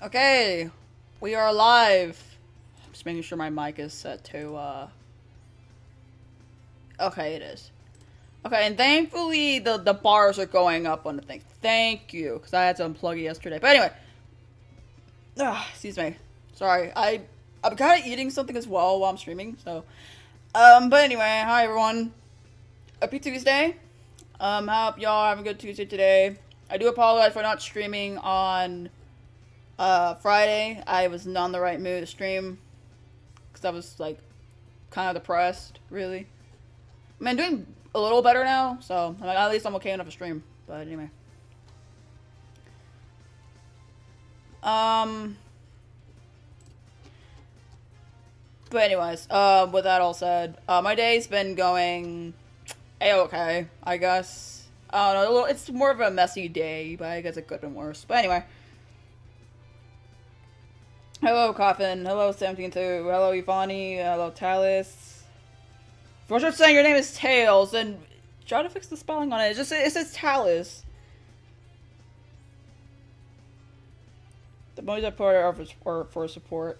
Okay, we are live. I'm just making sure my mic is set to, okay, it is. Okay, and thankfully the bars are going up on the thing. Thank you, because I had to unplug it yesterday. But anyway, excuse me. Sorry, I'm kind of eating something as well while I'm streaming, so. But anyway, hi everyone. Happy Tuesday. Hope y'all having a good Tuesday today. I do apologize for not streaming on Friday. I was not in the right mood to stream because I was like kind of depressed, really. I mean, I'm doing a little better now, so I'm like, at least I'm okay enough to stream. But anyway, but anyways, with that all said, my day's been going a-okay, I guess. I don't know, it's more of a messy day, but I guess it could have been worse. But anyway. Hello, Coffin. Hello, 172. Hello, Ivani. Hello, Talis. For sure saying your name is Tails, and try to fix the spelling on it. It says Talis. The movies I put are for support.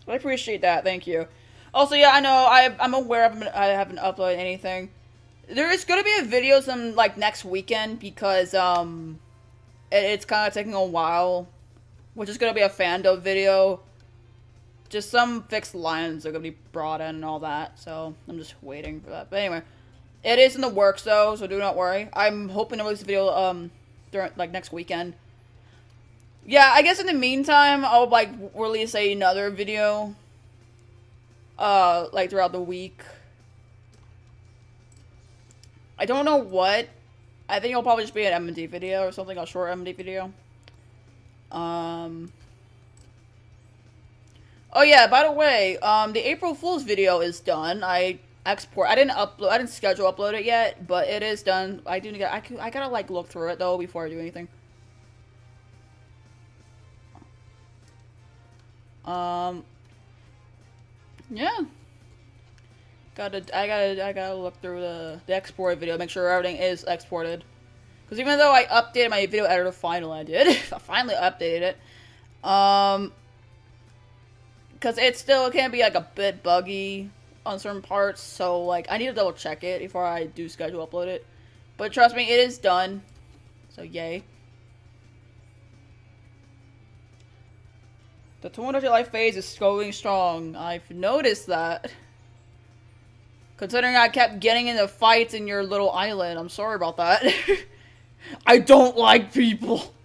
I appreciate that. Thank you. Also, yeah, I know. I'm aware I haven't uploaded anything. There is going to be a video like next weekend because it's kind of taking a while. Which is going to be a fandom video. Just some fixed lines are going to be brought in and all that. So, I'm just waiting for that. But anyway. It is in the works, though. So, do not worry. I'm hoping to release a video, during, like, next weekend. Yeah, I guess in the meantime, I'll, like, release another video. Like, throughout the week. I don't know what. I think it'll probably just be an M&D video or something. A short M&D video. Oh yeah, by the way, the April Fool's video is done. I didn't schedule upload it yet, but it is done. I gotta like look through it though before I do anything. Yeah. I gotta look through the export video, make sure everything is exported. Because even though I updated my video editor, finally I did. I finally updated it. Because it can be like a bit buggy on certain parts. So like I need to double check it before I do schedule upload it. But trust me, it is done. So yay. The 200 life phase is going strong. I've noticed that. Considering I kept getting into fights in your little island. I'm sorry about that. I don't like people.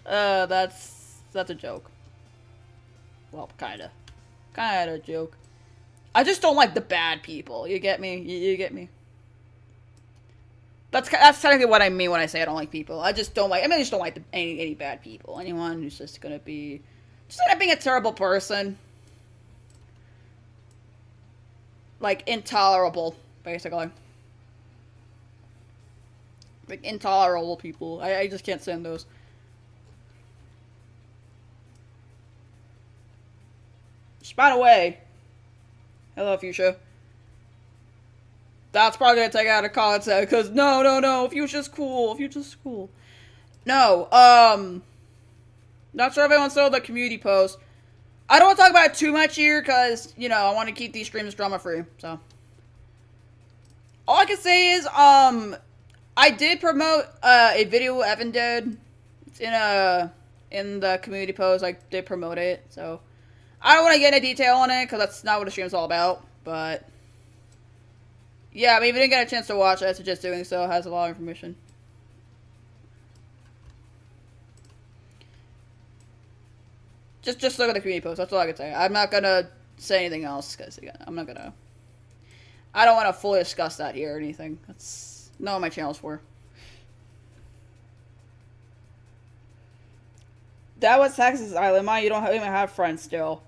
That's a joke. Well, kinda a joke. I just don't like the bad people. You get me? You get me? That's technically what I mean when I say I don't like people. I just don't like. I just don't like any bad people. Anyone who's just gonna be being a terrible person, like intolerable, basically. Like, intolerable people. I just can't stand those. By the way, hello, Fuchsia. That's probably gonna take out of context, because no, Fuchsia's cool. Fuchsia's cool. No, not sure if anyone saw the community post. I don't want to talk about it too much here, because, you know, I want to keep these streams drama-free, so. All I can say is, I did promote a video Evan did. It's in the community post. I did promote it, so I don't want to get into detail on it because that's not what the stream's all about. But yeah, I mean, if you didn't get a chance to watch it, I suggest doing so. It has a lot of information. Just look at the community post. That's all I can say. I'm not gonna say anything else because again, I don't want to fully discuss that here or anything. That's not what my channel's for. That was Texas Island. Mine, you don't even have friends still.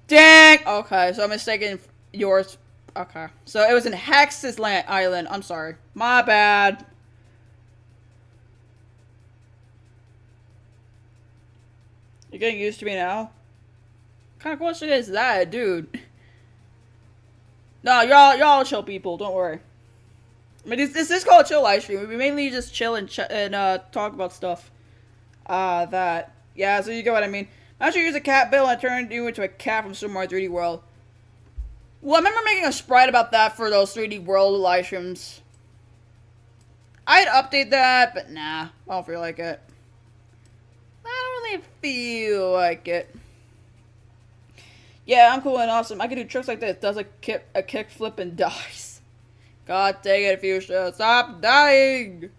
Dang! Okay, so I'm mistaken yours. Okay. So it was in Hex's Island. I'm sorry. My bad. You're getting used to me now? What kind of question is that, dude? No, y'all chill people. Don't worry. I mean, this is called a chill live stream. We mainly just chill and talk about stuff that Yeah, so you get what I mean. I should use a cat bill and turn you into a cat from Super Mario 3D World. Well, I remember making a sprite about that for those 3D World live streams. I'd update that, but nah, I don't feel like it. I don't really feel like it. Yeah, I'm cool and awesome. I can do tricks like this. Does a kick flip and dies. God dang it, Fuchsia. Stop dying!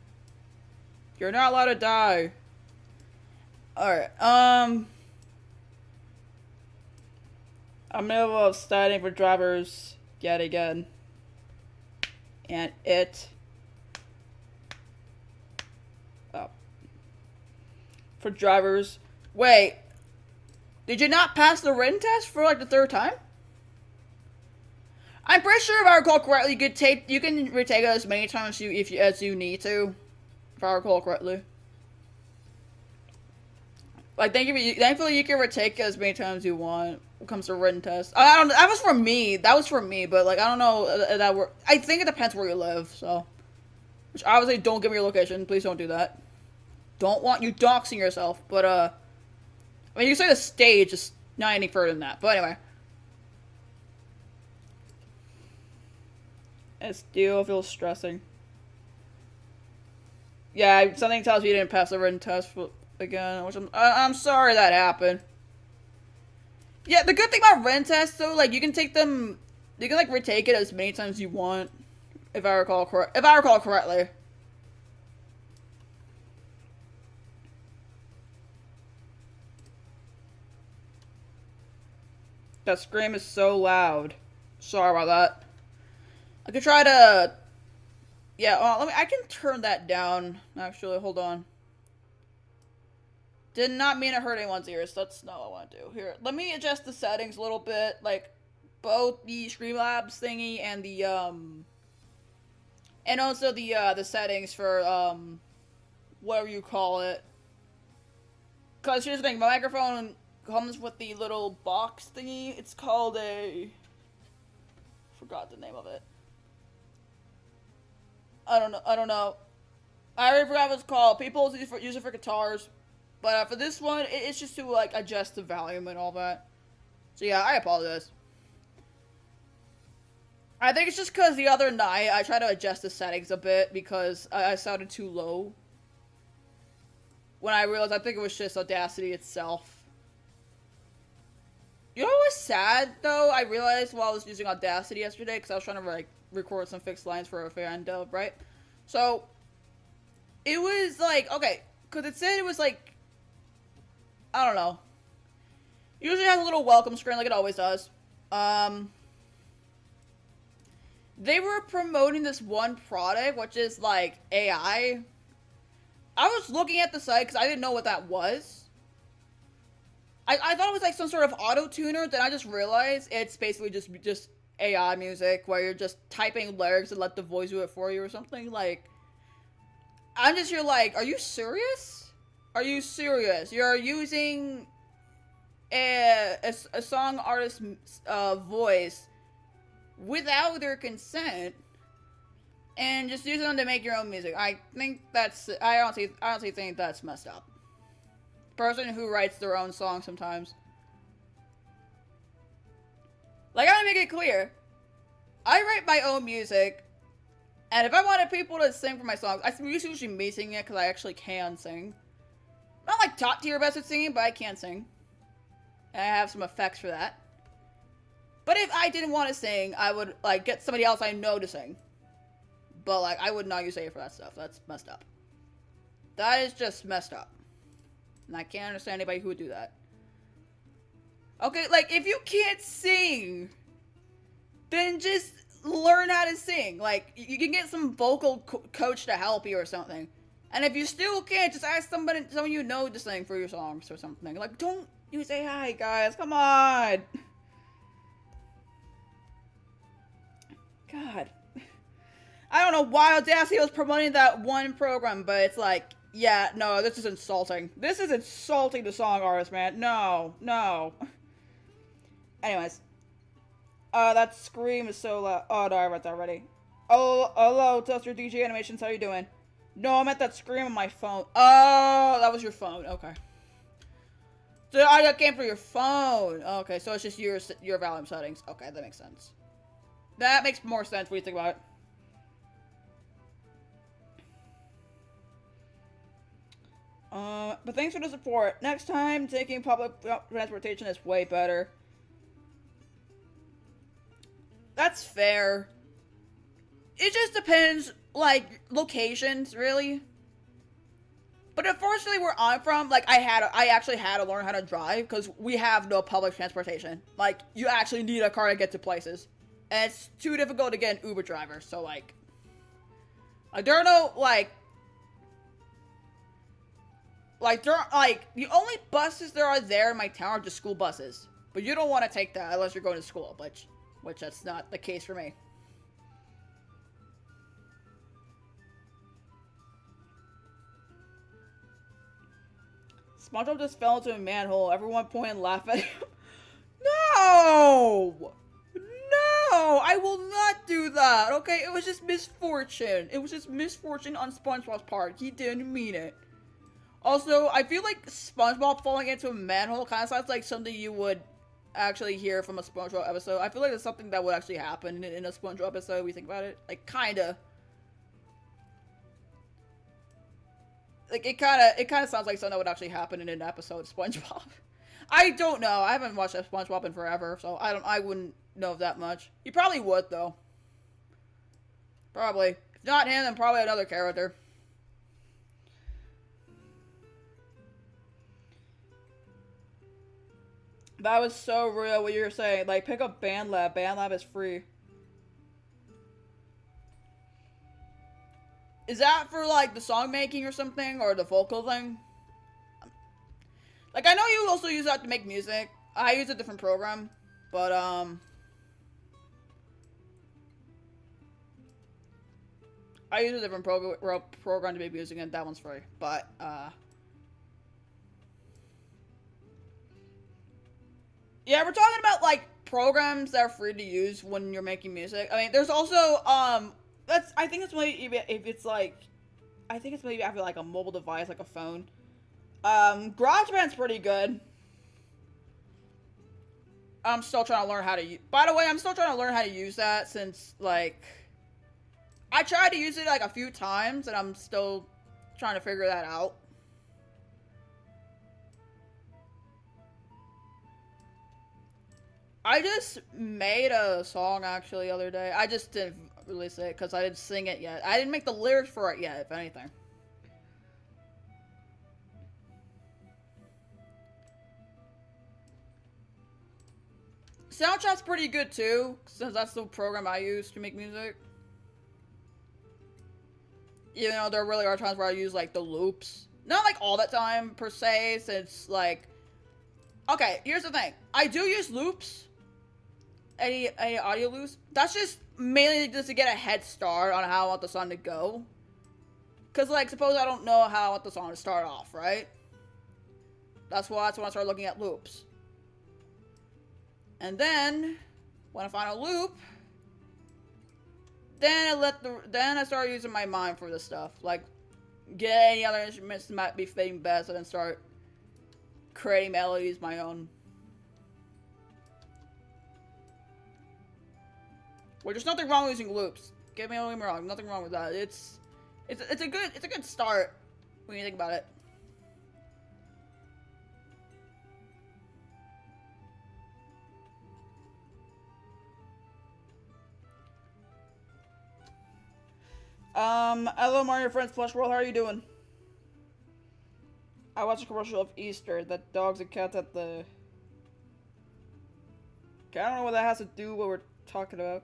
You're not allowed to die. Alright, I'm middle of studying for drivers yet again. And it. Oh. For drivers. Wait. Did you not pass the written test for like the third time? I'm pretty sure if I recall correctly, you can retake it as many times as you need to. If I recall correctly. Like, thankfully you can retake it as many times as you want when it comes to written test. I don't. That was for me. But like, I don't know if that work. I think it depends where you live. So, which obviously don't give me your location. Please don't do that. Don't want you doxing yourself. But I mean, you can say the stage, just not any further than that. But anyway. It still feels stressing. Yeah, something tells me you didn't pass the written test again, which I'm sorry that happened. Yeah, the good thing about written tests, though, like, you can take them, you can, like, retake it as many times as you want, if I recall correctly. That scream is so loud. Sorry about that. I could try to... Yeah, I can turn that down, actually. Hold on. Did not mean to hurt anyone's ears. That's not what I want to do. Here, let me adjust the settings a little bit. Like, both the Streamlabs thingy and the, and also the settings for, whatever you call it. Because here's the thing, my microphone comes with the little box thingy. It's called a... Forgot the name of it. I don't know. I already forgot what it's called. People use it for guitars. But for this one, it's just to, like, adjust the volume and all that. So yeah, I apologize. I think it's just because the other night, I tried to adjust the settings a bit because I sounded too low. When I realized, I think it was just Audacity itself. You know what was sad, though? I realized while I was using Audacity yesterday, because I was trying to, like, record some fixed lines for a fan dub, right? So, it was, like, okay, because it said it was, like, I don't know. Usually has a little welcome screen like it always does. They were promoting this one product, which is like AI. I was looking at the site because I didn't know what that was. I thought it was like some sort of auto-tuner, then I just realized it's basically just AI music where you're just typing lyrics and let the voice do it for you or something. Like, I'm just here like, are you serious? Are you serious? You're using a song artist's voice without their consent and just using them to make your own music. I think that's... I honestly think that's messed up. Person who writes their own song sometimes. Like, I gotta make it clear. I write my own music, and if I wanted people to sing for my songs, I usually me singing it because I actually can sing. Not like top tier best at singing, but I can sing. And I have some effects for that. But if I didn't want to sing, I would, like, get somebody else I know to sing. But, like, I would not use AI for that stuff. That's messed up. That is just messed up. And I can't understand anybody who would do that. Okay, like, if you can't sing, then just learn how to sing. Like, you can get some vocal coach to help you or something. And if you still can't, just ask someone you know to sing for your songs or something. Like, don't use AI, guys. Come on. God. I don't know why Audacity was promoting that one program, but it's like, yeah, no, this is insulting. This is insulting the song artist, man. No, no. Anyways. That scream is so loud. Oh, no, I read that already. Oh, hello, Toaster DJ Animations, how you doing? No, I meant that scream on my phone. Oh, that was your phone. Okay. So I came for your phone. Okay, so it's just your volume settings. Okay, that makes sense. That makes more sense when you think about it. But thanks for the support. Next time, taking public transportation is way better. That's fair. It just depends, like, locations, really. But unfortunately, where I'm from, like, I actually had to learn how to drive because we have no public transportation. Like, you actually need a car to get to places. And it's too difficult to get an Uber driver, so, like, there are no, the only buses there are there in my town are just school buses. But you don't want to take that unless you're going to school, which that's not the case for me. SpongeBob just fell into a manhole. Everyone point and laugh at him. No! No! I will not do that, okay? It was just misfortune. It was just misfortune on SpongeBob's part. He didn't mean it. Also, I feel like SpongeBob falling into a manhole kind of sounds like something you would actually hear from a SpongeBob episode. I feel like it's something that would actually happen in a SpongeBob episode when you think about it. Like, kinda. Like, it kinda sounds like something that would actually happen in an episode of SpongeBob. I don't know. I haven't watched SpongeBob in forever, so I wouldn't know that much. He probably would, though. Probably. If not him, then probably another character. That was so real what you were saying. Like, pick up BandLab. BandLab is free. Is that for, like, the song making or something? Or the vocal thing? Like, I know you also use that to make music. I use a different program. But, I use a different program to make music, and that one's free. But, yeah, we're talking about, like, programs that are free to use when you're making music. I mean, there's also, I think it's maybe if it's, like, I think it's maybe after, like, a mobile device, like a phone. GarageBand's pretty good. I'm still trying to learn how to by the way, I'm still trying to learn how to use that since, like, I tried to use it, like, a few times, and I'm still trying to figure that out. I just made a song, actually, the other day. I just didn't release it, because I didn't sing it yet. I didn't make the lyrics for it yet, if anything. Soundtrap's pretty good, too, since that's the program I use to make music. You know, there really are times where I use, like, the loops. Not, like, all the time, per se, since, like... Okay, here's the thing. I do use loops. Any audio loops. That's just mainly just to get a head start on how I want the song to go. Because, like, suppose I don't know how I want the song to start off, right? That's when I start looking at loops. And then, when I find a loop, then I start using my mind for this stuff. Like, get any other instruments that might be fitting best, and then start creating melodies my own. Well, there's nothing wrong with using loops. Don't get me wrong, nothing wrong with that. It's a good start when you think about it. Hello Mario Friends Plush World, how are you doing? I watched a commercial of Easter, that dogs and cats at the... Okay, I don't know what that has to do with what we're talking about.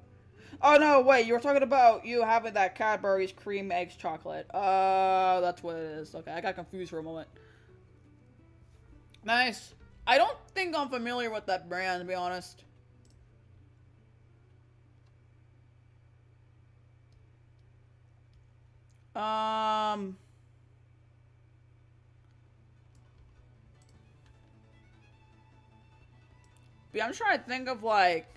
Oh no, wait, you were talking about you having that Cadbury's cream eggs chocolate. That's what it is. Okay, I got confused for a moment. Nice. I don't think I'm familiar with that brand, to be honest. But yeah, I'm trying to think of, like...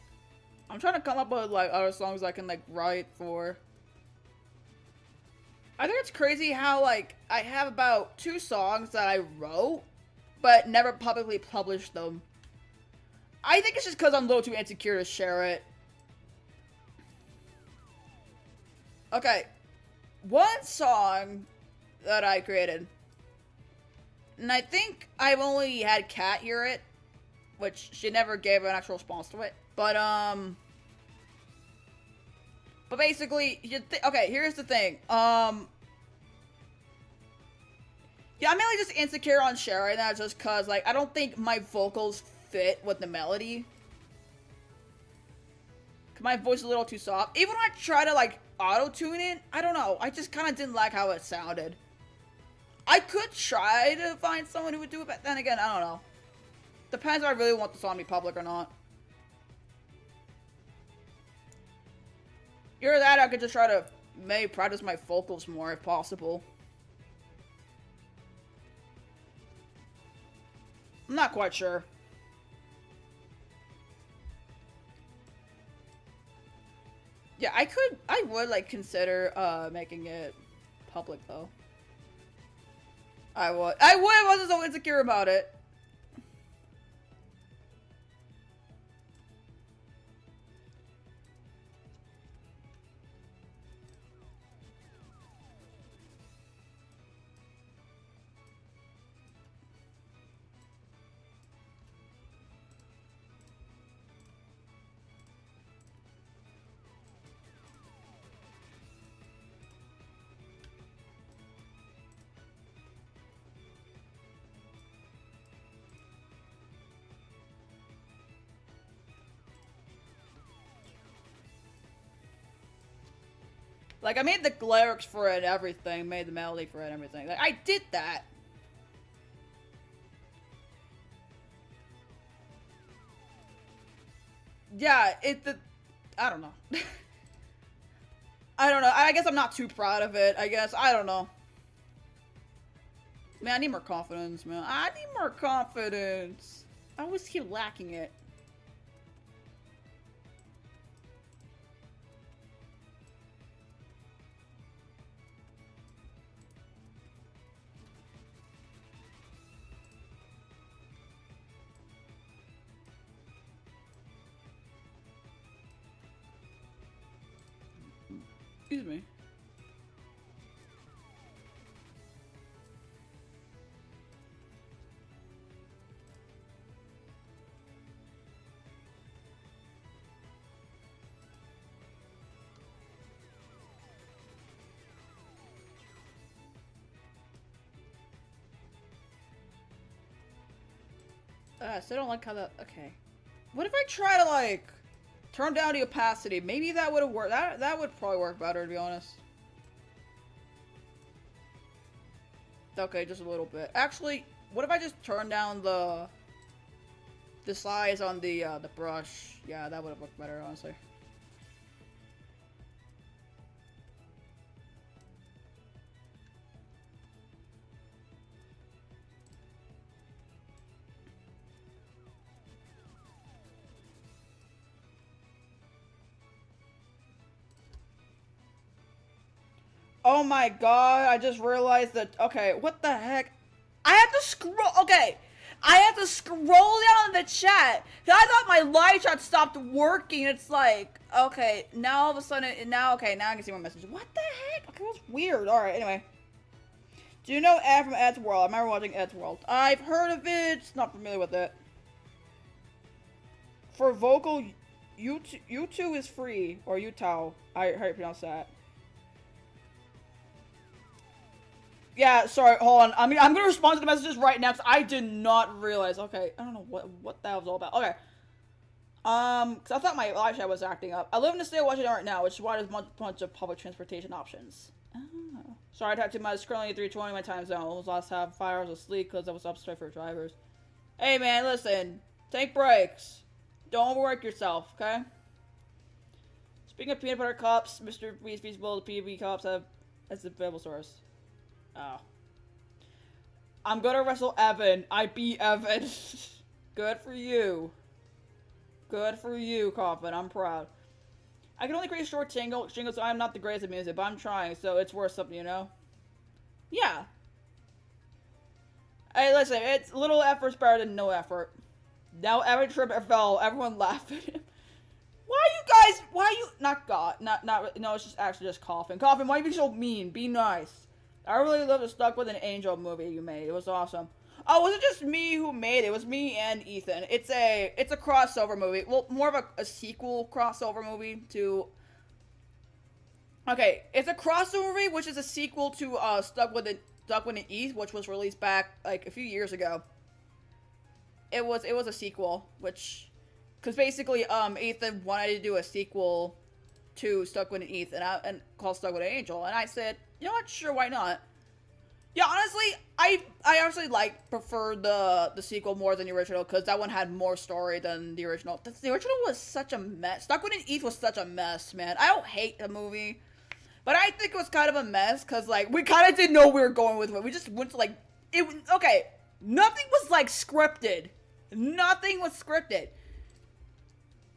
I'm trying to come up with, like, other songs I can, like, write for. I think it's crazy how, like, I have about 2 songs that I wrote, but never publicly published them. I think it's just because I'm a little too insecure to share it. Okay. One song that I created. And I think I've only had Kat hear it. Which she never gave an actual response to it. But basically, okay, here's the thing. Yeah, I'm mainly just insecure on sharing that just cause, like, I don't think my vocals fit with the melody. My voice is a little too soft. Even when I try to, like, auto-tune it, I don't know. I just kind of didn't like how it sounded. I could try to find someone who would do it, but then again, I don't know. Depends if I really want the song to be public or not. Either that, I could just try to maybe practice my vocals more if possible. I'm not quite sure. Yeah, I would, like, consider, making it public, though. I would. I wasn't so insecure about it. Like, I made the lyrics for it and everything, made the melody for it and everything. Like, I did that. Yeah, I don't know. I don't know. I guess I'm not too proud of it, I guess. I don't know. Man, I need more confidence, man. I need more confidence. I always keep lacking it. Excuse me. I still don't like how that. Okay. What if I try to, like, turn down the opacity? Maybe that would have worked. That would probably work better, to be honest. Okay, just a little bit. Actually, what if I just turn down the size on the brush? Yeah, that would have looked better, honestly. Oh my god, I just realized that, okay, what the heck? I have to scroll, okay, I have to scroll down in the chat, cause I thought my live chat stopped working, it's like, okay, now all of a sudden, okay, now I can see my message. What the heck? Okay, that's weird, alright, anyway. Do you know Ed from Ed's World? I remember watching Ed's World. I've heard of it, not familiar with it. For vocal, YouTube is free, or Utah, how you pronounce that. Yeah, sorry, hold on. I mean, I'm gonna respond to the messages right now because I did not realize. Okay, I don't know what that was all about. Okay. Because I thought my live chat was acting up. I live in the state of Washington right now, which is why there's a bunch of public transportation options. Oh. Sorry, I talked to my currently 3:20 my time zone. I was last have 5 hours of sleep because I was upstairs for drivers. Hey man, listen. Take breaks. Don't overwork yourself, okay? Speaking of peanut butter cups, Mr. Beast Feasible, the PB cups have as the available source. Oh. I'm gonna wrestle Evan. I beat Evan. Good for you. Good for you, Coffin. I'm proud. I can only create short jingles, so I'm not the greatest at music, but I'm trying, so it's worth something, you know? Yeah. Hey, listen, it's little effort's better than no effort. Now every trip I fell, everyone laughed at him. Why you guys? Why you? Not God. Not. No, it's just actually just coughing. Coughing. Why you be so mean? Be nice. I really love the Stuck with an Angel movie you made. It was awesome. Oh, was it just me who made it? It was me and Ethan. It's a crossover movie. Well, more of a sequel crossover movie to. Okay, it's a crossover movie, which is a sequel to Stuck with an E, which was released back like a few years ago. It was a sequel, which because basically Ethan wanted to do a sequel to Stuck with an Ethan and called Stuck with an Angel, and I said, you know what, sure, why not? Yeah, honestly, I actually prefer the sequel more than the original because that one had more story than the original. The original was such a mess. Stuck with an Eth was such a mess, man. I don't hate the movie, but I think it was kind of a mess because like we kind of didn't know we were going with it. We just went to like it. Okay, nothing was like scripted. Nothing was scripted.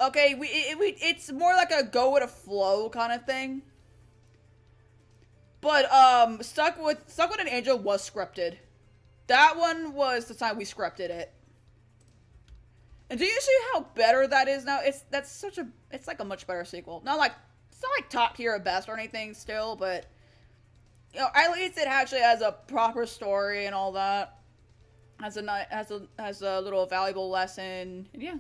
Okay, it's more like a go with a flow kind of thing. But Stuck with an Angel was scripted. That one was the time we scripted it. And do you see how better that is now? It's like a much better sequel. It's not like top tier at best or anything still, but you know, at least it actually has a proper story and all that. Has a little valuable lesson. And yeah.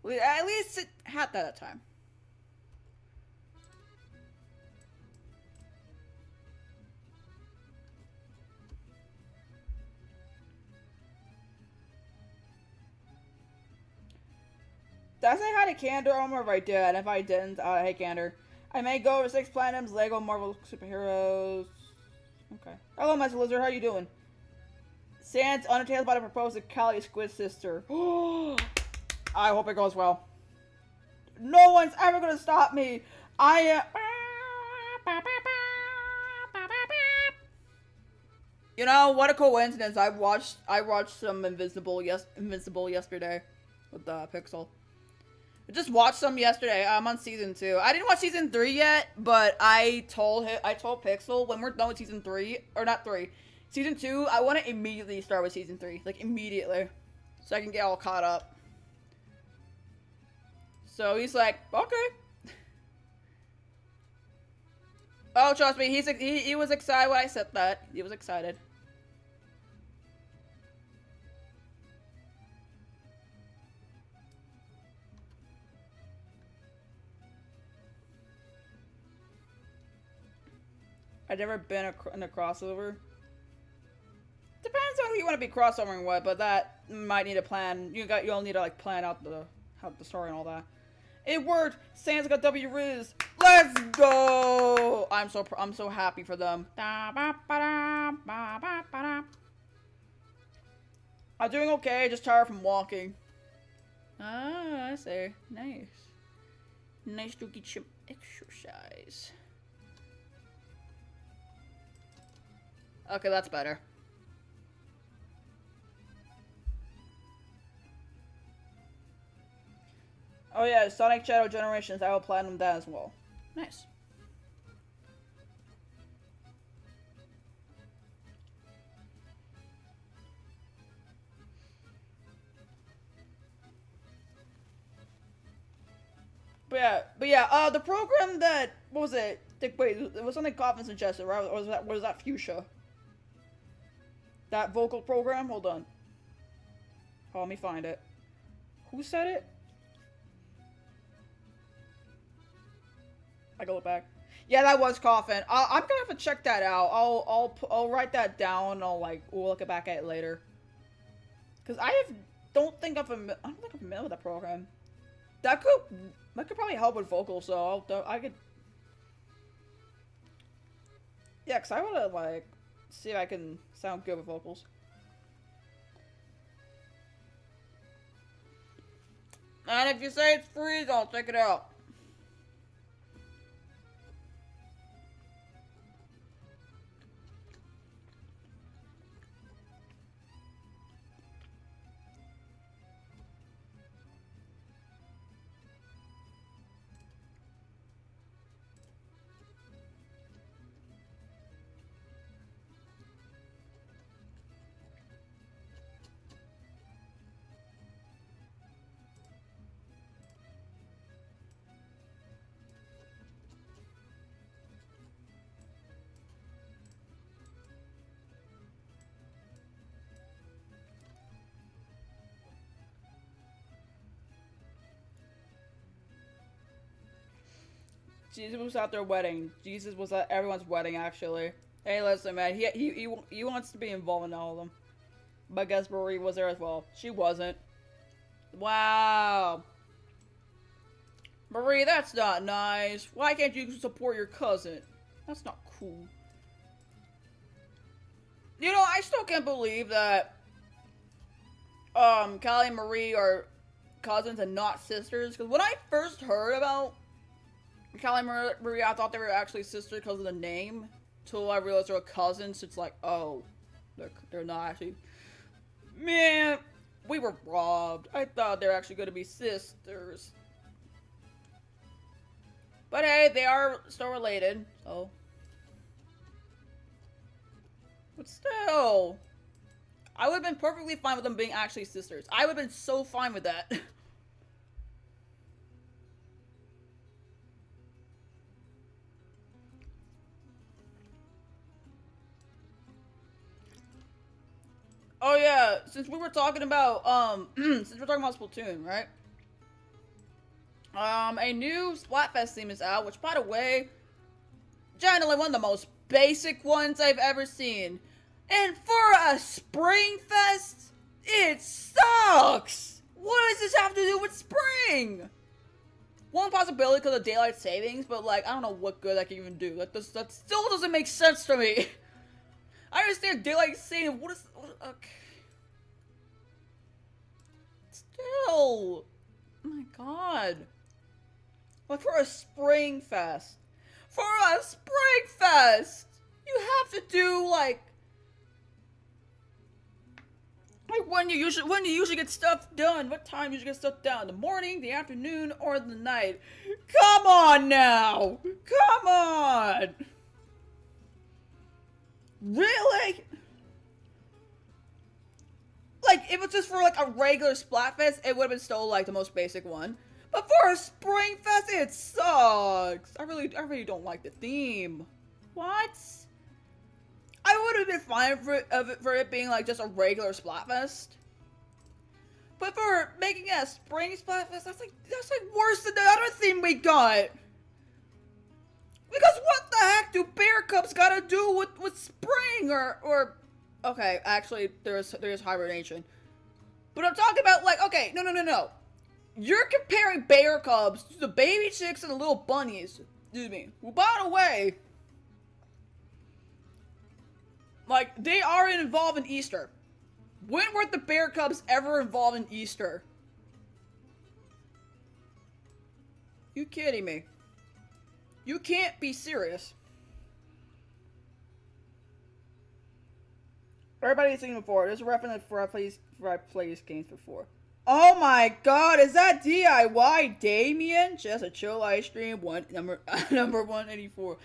At least it had that at the time. Did I say hi to Candor? I don't remember if I did. And if I didn't, hey Candor. I may go over 6 platinums, Lego Marvel superheroes. Okay. Hello, Master Lizard. How you doing? Sans Undertale's about to propose to Callie Squid's sister. I hope it goes well. No one's ever gonna stop me. I am. You know what a coincidence! I watched some Invincible yesterday with Pixel. I just watched some yesterday. I'm on season 2. I didn't watch season 3 yet, but I told Pixel when we're done with season 3 or not 3, season 2. I want to immediately start with season 3, like immediately, so I can get all caught up. So he's like, okay. Oh, trust me, he was excited when I said that. He was excited. I've never been in a crossover. Depends on who you want to be crossovering with, but that might need a plan. You'll need to like plan out the story and all that. It worked. Sans got W Riz. Let's go. I'm so happy for them. I'm doing okay. Just tired from walking. Ah, I see. Nice. Nice to get some exercise. Okay, that's better. Oh yeah, Sonic Shadow Generations, I will platinum that as well. Nice. But yeah, the program that, what was it? Wait, it was something Coffin suggested, right? Or was that Fuchsia? That vocal program? Hold on. Oh, let me find it. Who said it? I go look back. Yeah, that was Coffin. I'm gonna have to check that out. I'll write that down. We'll look back at it later. Cause I don't think I'm familiar with that program. That could probably help with vocals. So I could. Yeah, cause I wanna like see if I can sound good with vocals. And if you say it's free, I'll check it out. Jesus was at their wedding. Jesus was at everyone's wedding, actually. Hey, listen, man. He wants to be involved in all of them. But I guess Marie was there as well. She wasn't. Wow. Marie, that's not nice. Why can't you support your cousin? That's not cool. You know, I still can't believe that Callie and Marie are cousins and not sisters. Because when I first heard about Callie and Marie, I thought they were actually sisters because of the name. Till I realized they were cousins. It's like, oh, they're not actually. Man, we were robbed. I thought they were actually going to be sisters. But hey, they are still related, so. But still, I would have been perfectly fine with them being actually sisters. I would have been so fine with that. Oh yeah, since we were talking about since we're talking about Splatoon, right? A new Splatfest theme is out, which, by the way, generally one of the most basic ones I've ever seen. And for a Spring Fest, it sucks! What does this have to do with spring? One possibility because of daylight savings, but like, I don't know what good that can even do. That still doesn't make sense to me. I understand daylight savings, okay. Still, oh my god. But for a Spring Fest, you have to do like when you usually get stuff done. What time you usually get stuff done? The morning, the afternoon, or the night? Come on now, come on. Really? Like, if it's just for like a regular Splatfest, it would have been still like the most basic one. But for a Spring Fest, it sucks. I really don't like the theme. What? I would have been fine for it being like just a regular Splatfest. But for making it a Spring Splatfest, that's like worse than the other theme we got. Because what the heck do bear cubs gotta do with spring or okay, actually there's hibernation. But I'm talking about like, okay, no. You're comparing bear cubs to the baby chicks and the little bunnies. Excuse me. Well, by the way, like, they are involved in Easter. When were the bear cubs ever involved in Easter? You kidding me? You can't be serious. Everybody's seen before. There's a reference for I play these games before. Oh my god, is that DIY Damien? Just a chill ice stream, number 184.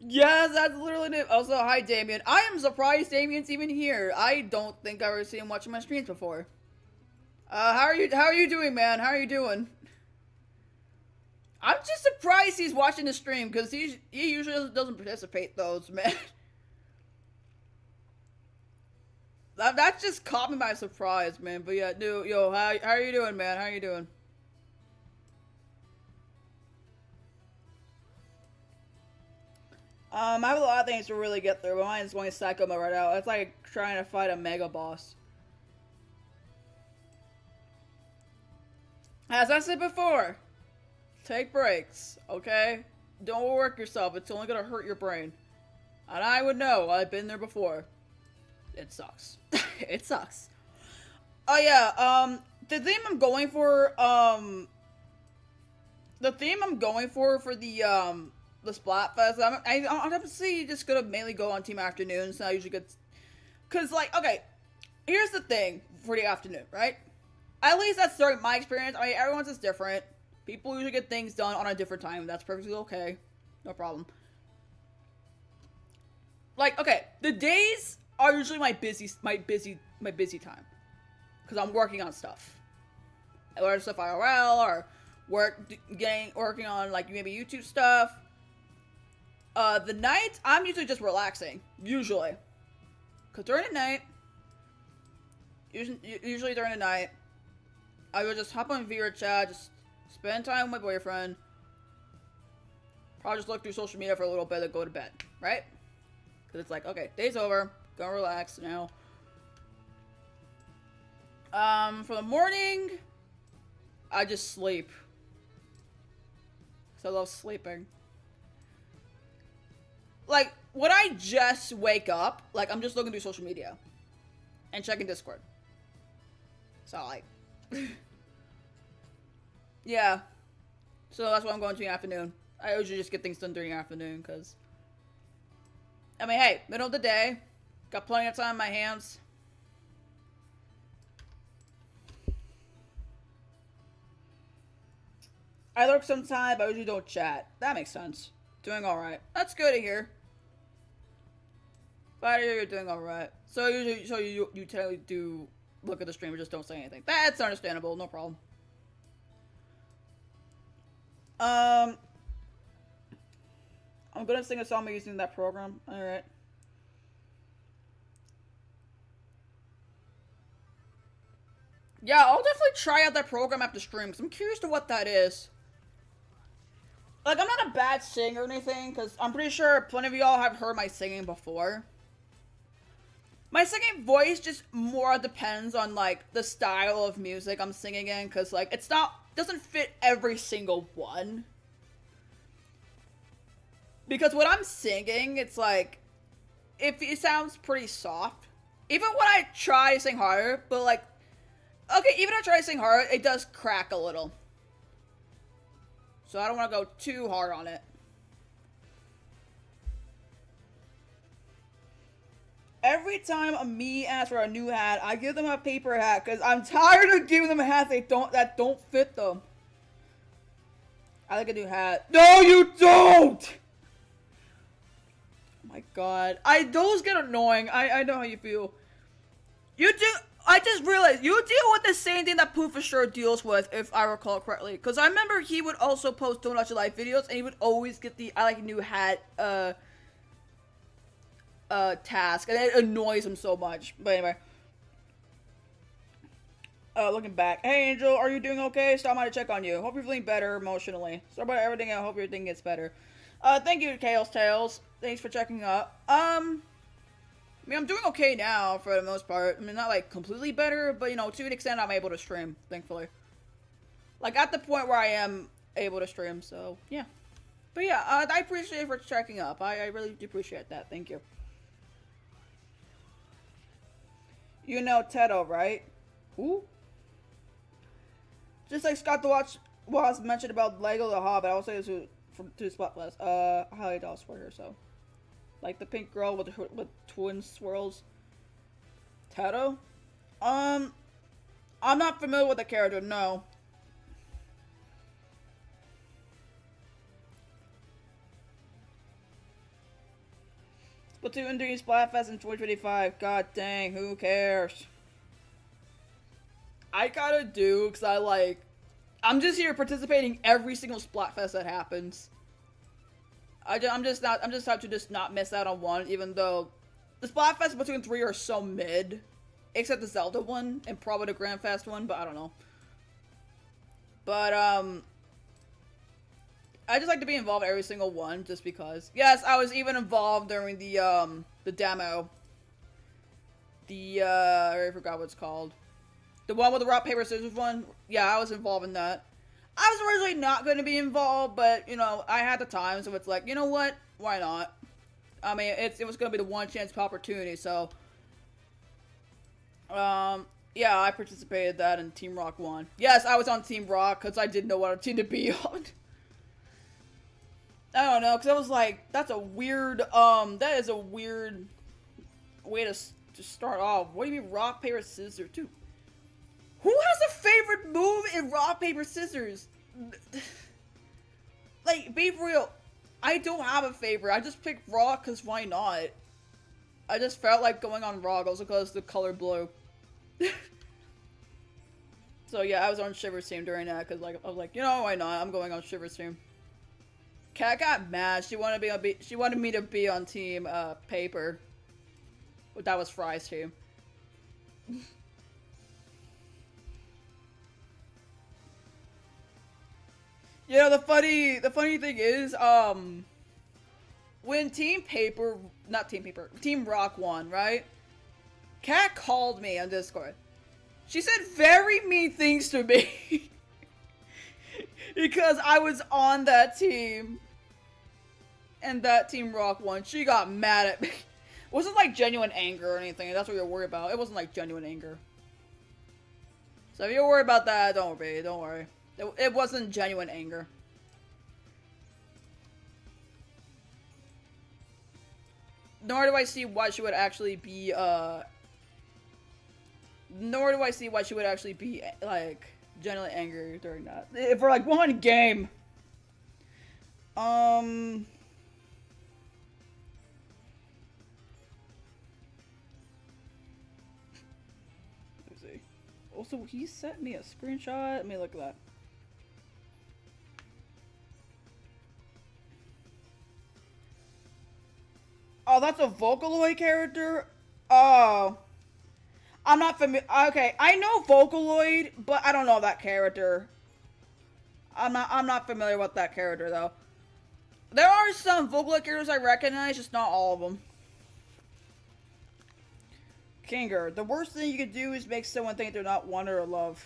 Yes, that's literally it. Also, hi Damien. I am surprised Damien's even here. I don't think I've ever seen him watching my streams before. How are you doing, man? How are you doing? I'm just surprised he's watching the stream, because he usually doesn't participate those, man. That just caught me by surprise, man. But yeah, dude, yo, how are you doing, man? How are you doing? I have a lot of things to really get through, but mine is going psycho mode right now. It's like trying to fight a mega boss. As I said before, take breaks, okay? Don't overwork yourself. It's only gonna hurt your brain. And I would know. I've been there before. It sucks. It sucks. Oh yeah, the theme I'm going for, the Splatfest, I'm honestly just gonna mainly go on team afternoons, and I usually get, cause like, okay, here's the thing for the afternoon, right? At least that's my experience. I mean, everyone's is different. People usually get things done on a different time. That's perfectly okay. No problem. Like, okay, the days are usually my busy time, because I'm working on stuff, whether stuff IRL or working on like maybe YouTube stuff. The night I'm usually just relaxing, usually, because during the night, usually during the night, I would just hop on VR chat, just spend time with my boyfriend, Probably just look through social media for a little bit and go to bed, right? Because it's like, okay, day's over. Go relax now. For the morning, I just sleep. Because I love sleeping. Like, when I just wake up, like, I'm just looking through social media. And checking Discord. So, like... yeah. So that's what I'm going to in the afternoon. I usually just get things done during the afternoon, because... I mean, hey, middle of the day. Got plenty of time on my hands. I lurk sometime, but I usually don't chat. That makes sense. Doing alright. That's good to hear. Glad to hear you're doing alright. So you technically do look at the stream, but just don't say anything. That's understandable, no problem. I'm gonna sing a song by using that program. Alright. Yeah, I'll definitely try out that program after stream, because I'm curious to what that is. Like, I'm not a bad singer or anything, because I'm pretty sure plenty of y'all have heard my singing before. My singing voice just more depends on, like, the style of music I'm singing in, because, like, it's not, doesn't fit every single one. Because when I'm singing, it's like, it sounds pretty soft. Even when I try to sing harder, but, like, okay, even if I try to sing hard, it does crack a little. So I don't want to go too hard on it. Every time a me asks for a new hat, I give them a paper hat because I'm tired of giving them hats that don't fit them. I like a new hat. No, you don't! Oh my god. Those get annoying. I know how you feel. You do. I just realized you deal with the same thing that Pooh for sure deals with, if I recall correctly. Because I remember he would also post Don't Watch Your Life videos, and he would always get the I like a new hat task, and it annoys him so much. But anyway, looking back, hey Angel, are you doing okay? Stop by to check on you. Hope you're feeling better emotionally. Sorry about everything. I hope everything gets better. Thank you, Chaos Tales. Thanks for checking up. I mean, I'm doing okay now, for the most part. I mean, not, like, completely better, but, you know, to an extent, I'm able to stream, thankfully. Like, at the point where I am able to stream, so, yeah. But, yeah, I appreciate you for checking up. I really do appreciate that. Thank you. You know Tedo, right? Who? Just like Scott the Watch was mentioned about Lego the Hobbit, I will say this to Spotfest. Highly doubt for her, so. Like the pink girl with twin swirls. Tato? I'm not familiar with the character, no. Splatoon 3 Splatfest in 2025. God dang, who cares? I kinda do, because I'm just here participating every single Splatfest that happens. I'm just have to just not miss out on one, even though the Splatfest and Splatoon 3 are so mid. Except the Zelda one, and probably the Grand Fest one, but I don't know. But, I just like to be involved in every single one, just because. Yes, I was even involved during the demo. I already forgot what it's called. The one with the rock, paper, scissors one? Yeah, I was involved in that. I was originally not going to be involved, but, you know, I had the time, so it's like, you know what? Why not? I mean, it was going to be the one chance of opportunity, so... yeah, I participated in that, and Team Rock won. Yes, I was on Team Rock, because I didn't know what team to be on. I don't know, because I was like, that's a weird, that is a weird way to start off. What do you mean rock, paper, scissors, too? Who has a favorite move in rock, paper, scissors? Like, be real. I don't have a favorite. I just picked rock because why not? I just felt like going on rock also because the color blue. So yeah, I was on Shiver's team during that because like I was like, you know, why not? I'm going on Shiver's team. Kat got mad. She wanted me to be on team paper. But that was Fry's team. You know, the funny thing is, when Team Rock won, right? Kat called me on Discord. She said very mean things to me. Because I was on that team. And that Team Rock won. She got mad at me. It wasn't like genuine anger or anything. That's what you're worried about. It wasn't like genuine anger. So if you're worried about that, don't worry. Don't worry. It wasn't genuine anger. Nor do I see why she would actually be, Nor do I see why she would actually be, like, genuinely angry during that. For, like, one game. Let me see. Also, he sent me a screenshot. Let me look at that. Oh, that's a Vocaloid character? Oh. I'm not familiar. Okay, I know Vocaloid, but I don't know that character. I'm not familiar with that character, though. There are some Vocaloid characters I recognize, just not all of them. Kinger, the worst thing you could do is make someone think they're not wanted or loved.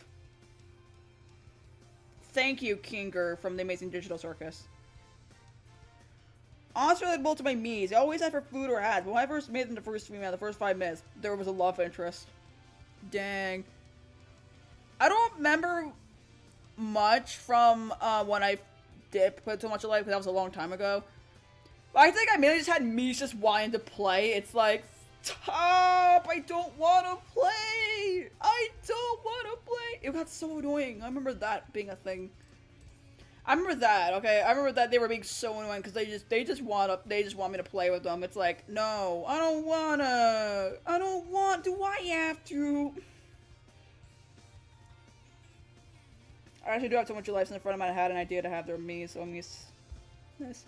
Thank you, Kinger, from the Amazing Digital Circus. Honestly relatable to my Miis. I always had for food or ads, but when I first made them the first female, the first 5 minutes, there was a love interest. Dang. I don't remember much from when I did put too much of life, because that was a long time ago. But I think I mainly just had Miis just wanting to play. It's like, stop! I don't want to play! I don't want to play! It got so annoying. I remember that being a thing. I remember that, okay? I remember that they were being so annoying because they just want me to play with them. It's like, no, I don't wanna. I don't want. Do I have to? I actually do have so much life in the front of my head, and I had an idea to have their me, so Mi's nice.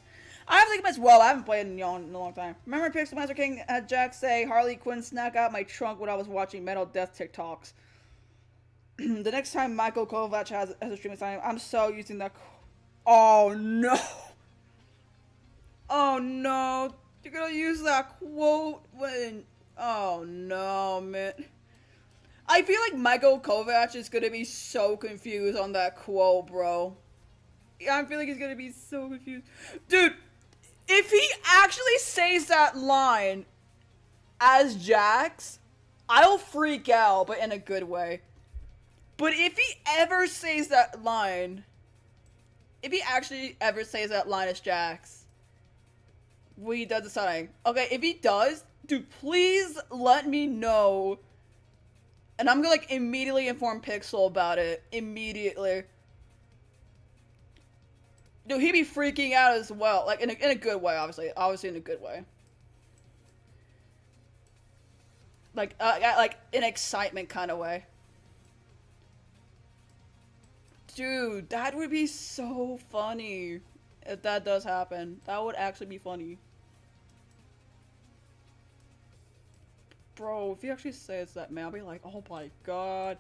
I have to think as well. I haven't played in a long time. Remember Pixel Master King had Jack say Harley Quinn snuck out my trunk when I was watching Metal Death TikToks. The next time Michael Kovac has a streaming time, I'm so using that. Oh no! Oh no! You're gonna use that quote when. Oh no, man. I feel like Michael Kovac is gonna be so confused on that quote, bro. I feel like he's gonna be so confused. Dude, if he actually says that line as Jax, I'll freak out, but in a good way. But if he ever says that line. If he actually ever says that line as Jax, when he does the something. Okay, if he does, dude, please let me know. And I'm gonna, like, immediately inform Pixel about it. Immediately. Dude, he'd be freaking out as well. Like, in a good way, obviously. Obviously in a good way. Like an excitement kind of way. Dude, that would be so funny if that does happen. That would actually be funny. Bro, if he actually says that, man, I'll be like, oh my god.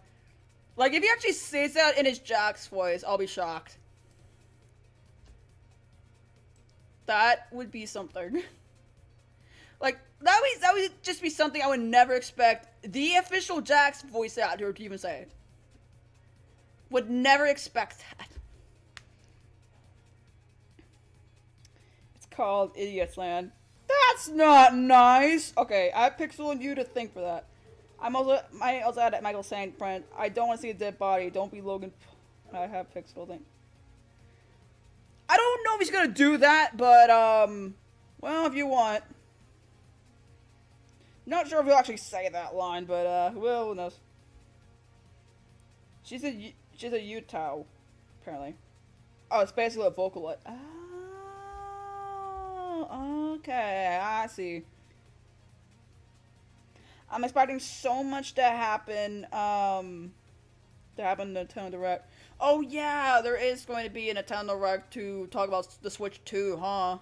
Like, if he actually says that in his Jax voice, I'll be shocked. That would be something. Like, that would just be something I would never expect the official Jax voice actor to even say. Would never expect that. It's called Idiot's Land. That's not nice! Okay, I have Pixel and you to think for that. I also had Michael saying, friend, I don't want to see a dead body. Don't be Logan. I have Pixel thing. I don't know if he's gonna do that, but, well, if you want. Not sure if he'll actually say that line, but, who knows. She's a Utah, apparently. Oh, it's basically a Vocaloid. Oh, okay, I see. I'm expecting so much to happen, in Nintendo Direct. Oh yeah, there is going to be a Nintendo Direct to talk about the Switch 2, huh?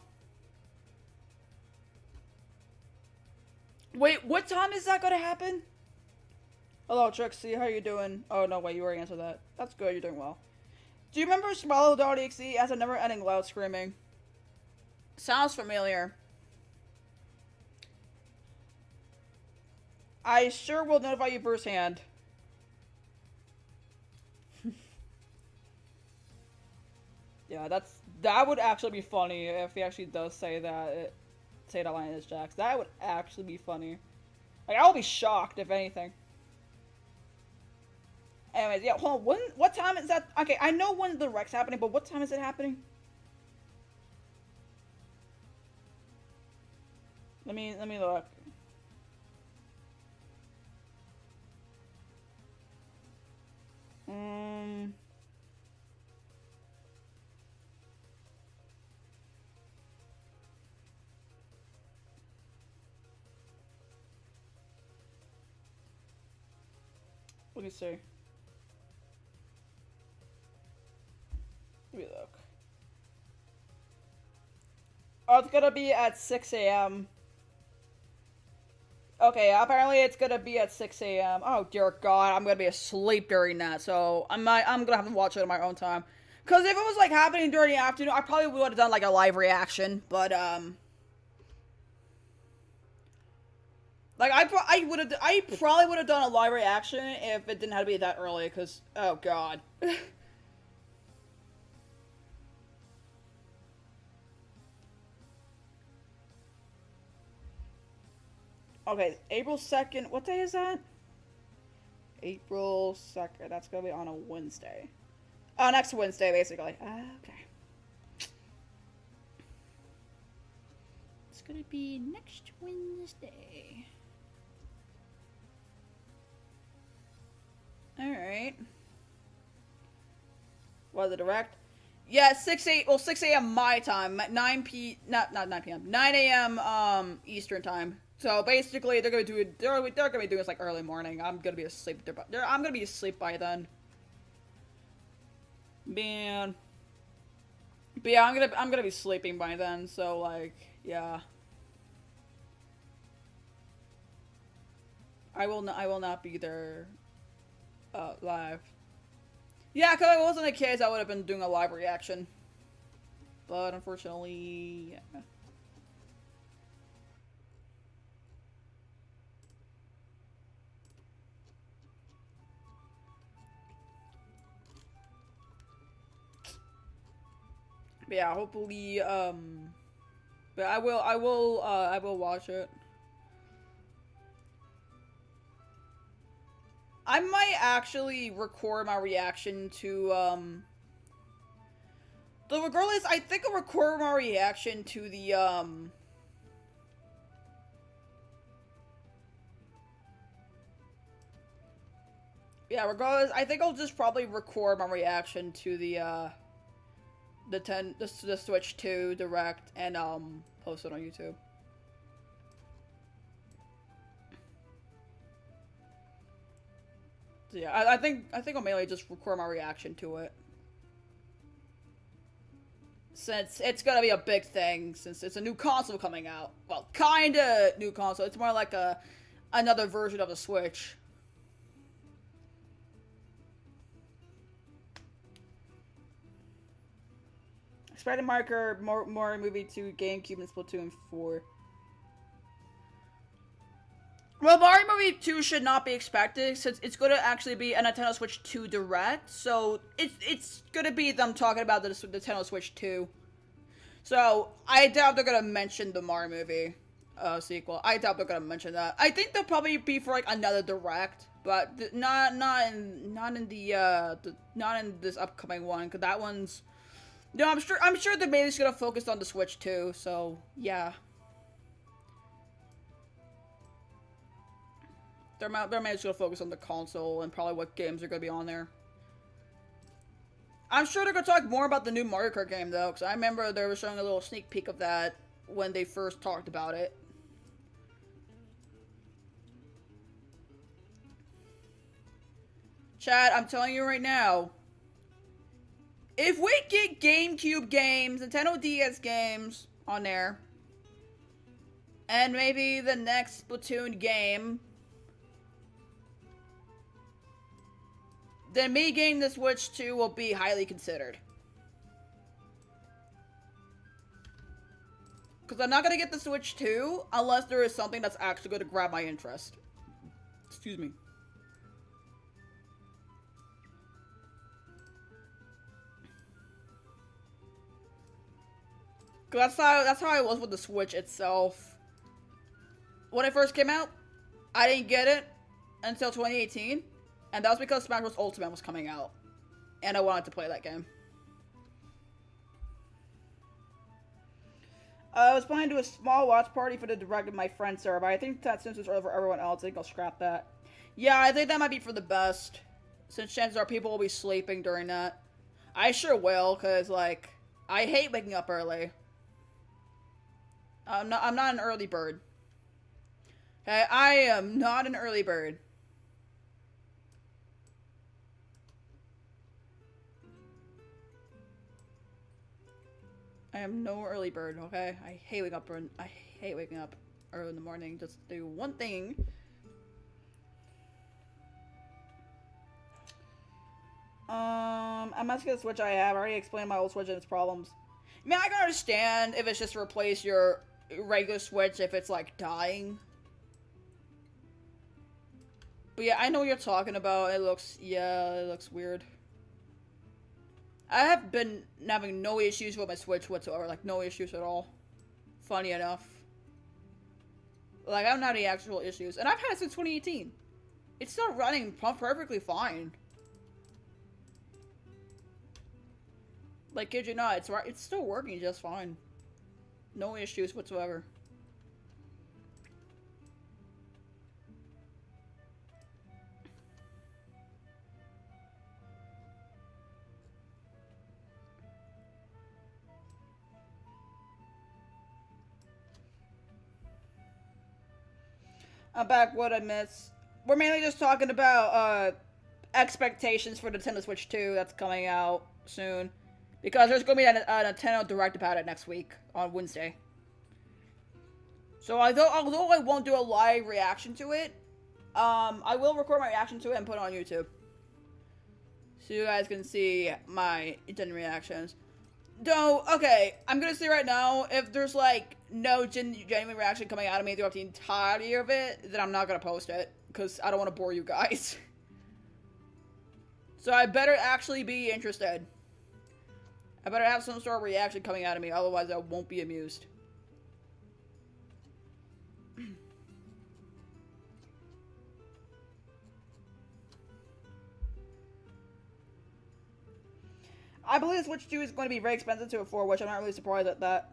Wait, what time is that going to happen? Hello, Trixie. How you doing? Oh, no, wait. You already answered that. That's good. You're doing well. Do you remember Swallow.exe as a never-ending loud screaming? Sounds familiar. I sure will notify you firsthand. Yeah, that would actually be funny if he actually does say that. Say that line is Jax. That would actually be funny. Like, I'll be shocked if anything. Anyways, yeah, hold on. What time is that? Okay, I know when the wreck's happening, but what time is it happening? Let me look. Let me see. Let me look. Oh, it's gonna be at 6 a.m. Okay, apparently it's gonna be at 6 a.m. Oh dear God, I'm gonna be asleep during that, so I'm gonna have to watch it on my own time. Cause if it was like happening during the afternoon, I probably would have done like a live reaction, but like I probably would have done a live reaction if it didn't have to be that early. Cause oh God. Okay, April 2nd. What day is that? April 2nd. That's gonna be on a Wednesday. Oh, next Wednesday, basically. Okay. It's gonna be next Wednesday. Alright. What, the direct? Yeah, 6 a.m. my time. 9 p.m. 9 a.m. Eastern time. So basically, they're gonna be doing this like early morning. I'm gonna be asleep. I'm gonna be asleep by then. Man. But yeah, I'm gonna be sleeping by then. So like, yeah. I will not be there. Live. Yeah, cause if it wasn't the case, I would have been doing a live reaction. But unfortunately, yeah. But yeah, hopefully, but I will watch it. I might actually record my reaction to, though regardless, I think I'll record my reaction to the, yeah, regardless, I think I'll just probably record my reaction to the Switch 2 Direct and, post it on YouTube. So yeah, I think I'll mainly just record my reaction to it. Since it's gonna be a big thing, since it's a new console coming out. Well, kinda new console. It's more like another version of the Switch. Spider Marker, more movie 2, GameCube, and Splatoon 4. Well, Mario Movie 2 should not be expected since it's going to actually be a Nintendo Switch 2 Direct. So it's going to be them talking about the Nintendo Switch 2. So I doubt they're going to mention the Mario Movie sequel. I doubt they're going to mention that. I think they'll probably be for like another Direct, but not in this upcoming one, because that one's. No, I'm sure they're mainly just going to focus on the Switch 2. So yeah. They're mainly just gonna focus on the console and probably what games are gonna be on there. I'm sure they're gonna talk more about the new Mario Kart game though, because I remember they were showing a little sneak peek of that when they first talked about it. Chad, I'm telling you right now, if we get GameCube games, Nintendo DS games on there, and maybe the next Splatoon game, then me getting the Switch 2 will be highly considered. Because I'm not going to get the Switch 2 unless there is something that's actually going to grab my interest. Excuse me. Because that's how I was with the Switch itself. When it first came out, I didn't get it until 2018. And that was because Smash Bros. Ultimate was coming out. And I wanted to play that game. I was planning to do a small watch party for the Direct with my friend Sarah, but I think that since it's early for everyone else, I think I'll scrap that. Yeah, I think that might be for the best. Since chances are people will be sleeping during that. I sure will, because, like, I hate waking up early. I'm not an early bird. Okay, I am not an early bird. I am no early bird, okay? I hate waking up early in the morning. Just do one thing. I'm asking the Switch I have. I already explained my old Switch and its problems. I mean, I can understand if it's just to replace your regular Switch if it's, like, dying. But yeah, I know what you're talking about. It looks weird. I have been having no issues with my Switch whatsoever. Like, no issues at all. Funny enough. Like, I don't have any actual issues. And I've had it since 2018. It's still running perfectly fine. Like, kid you not, it's still working just fine. No issues whatsoever. I'm back. What I miss? We're mainly just talking about expectations for the Nintendo Switch 2 that's coming out soon. Because there's going to be a Nintendo Direct about it next week on Wednesday. So although I won't do a live reaction to it, I will record my reaction to it and put it on YouTube. So you guys can see my genuine reactions. Though, okay, I'm gonna say right now, if there's, like, no genuine reaction coming out of me throughout the entirety of it, then I'm not gonna post it. Because I don't want to bore you guys. So I better actually be interested. I better have some sort of reaction coming out of me, otherwise I won't be amused. I believe the Switch 2 is going to be very expensive to afford, which I'm not really surprised at that.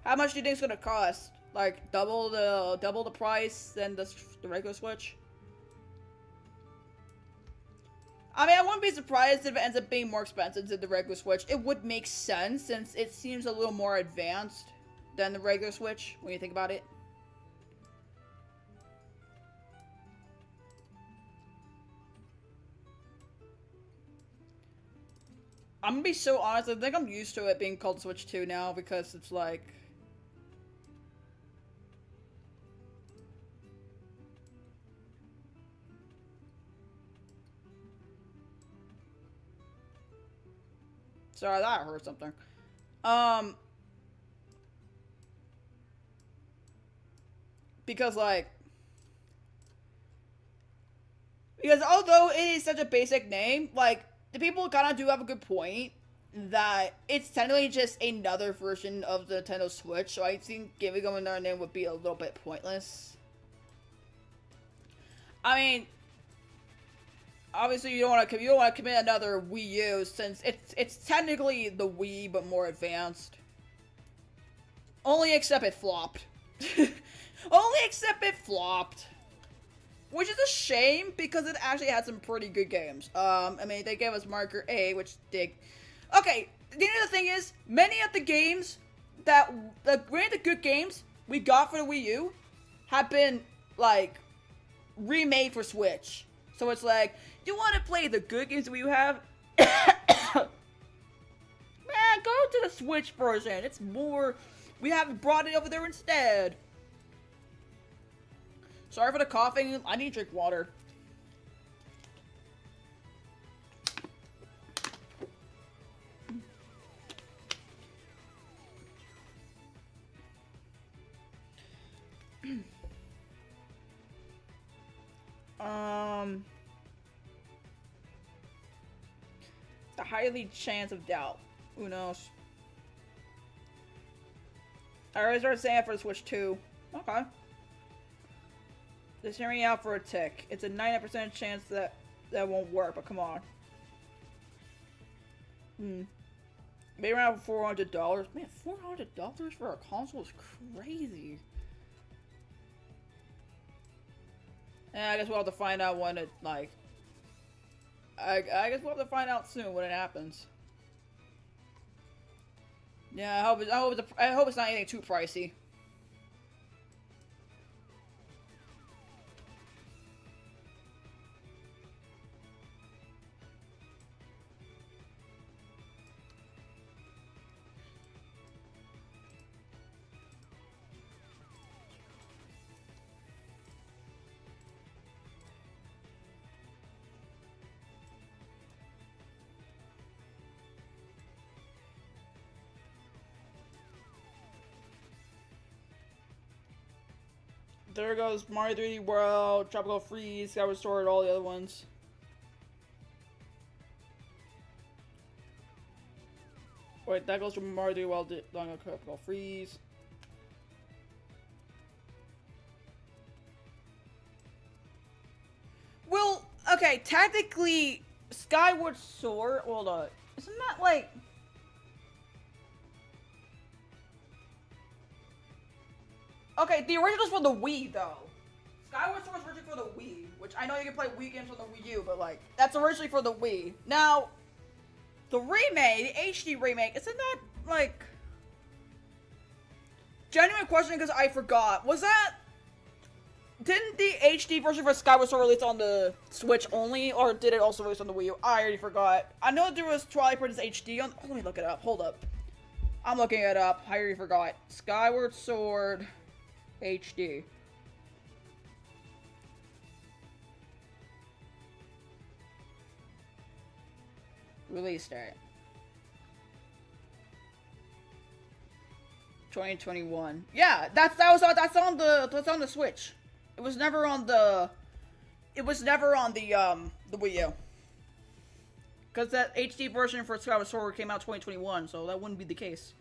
How much do you think it's going to cost? Like, double the price than the regular Switch? I mean, I wouldn't be surprised if it ends up being more expensive than the regular Switch. It would make sense, since it seems a little more advanced than the regular Switch, when you think about it. I'm gonna be so honest, I think I'm used to it being called Switch 2 now, because it's like... Sorry, that hurt something. Because, like... Because although it is such a basic name, like, the people kind of do have a good point that it's technically just another version of the Nintendo Switch, so I think giving them another name would be a little bit pointless. I mean, obviously you don't want to commit another Wii U, since it's technically the Wii but more advanced. Only except it flopped. Only except it flopped. Which is a shame, because it actually had some pretty good games. I mean, they gave us Marker A, which they... Okay, the other thing is, many of the games many of the good games we got for the Wii U have been, like, remade for Switch. So it's like, you want to play the good games that you have? Man, go to the Switch version. It's more... We have brought it over there instead. Sorry for the coughing. I need to drink water. highly chance of doubt. Who knows? I already started saying it for the Switch 2. Okay. Just hearing me out for a tick. It's a 90% chance that that won't work, but come on. Maybe around $400. Man, $400 for a console is crazy. Yeah, I guess we'll have to find out when it, like... I guess we'll have to find out soon when it happens. Yeah, I hope it's not anything too pricey. There goes Mario 3D World, Tropical Freeze, Skyward Sword, all the other ones. Wait, that goes from Mario 3D World, Tropical Freeze. Well, okay, technically, Skyward Sword, hold on. Isn't that like... Okay, the original's for the Wii, though. Skyward Sword was originally for the Wii, which I know you can play Wii games on the Wii U, but, like, that's originally for the Wii. Now, the remake, the HD remake, isn't that, like... Genuine question, because I forgot. Was that... Didn't the HD version for Skyward Sword release on the Switch only, or did it also release on the Wii U? I already forgot. I know there was Twilight Princess HD on... Oh, let me look it up. Hold up. I'm looking it up. I already forgot. Skyward Sword... HD. Release date. 2021. Yeah, that's on the Switch. It was never on the Wii U. Cuz that HD version for Skyward Sword came out 2021, so that wouldn't be the case.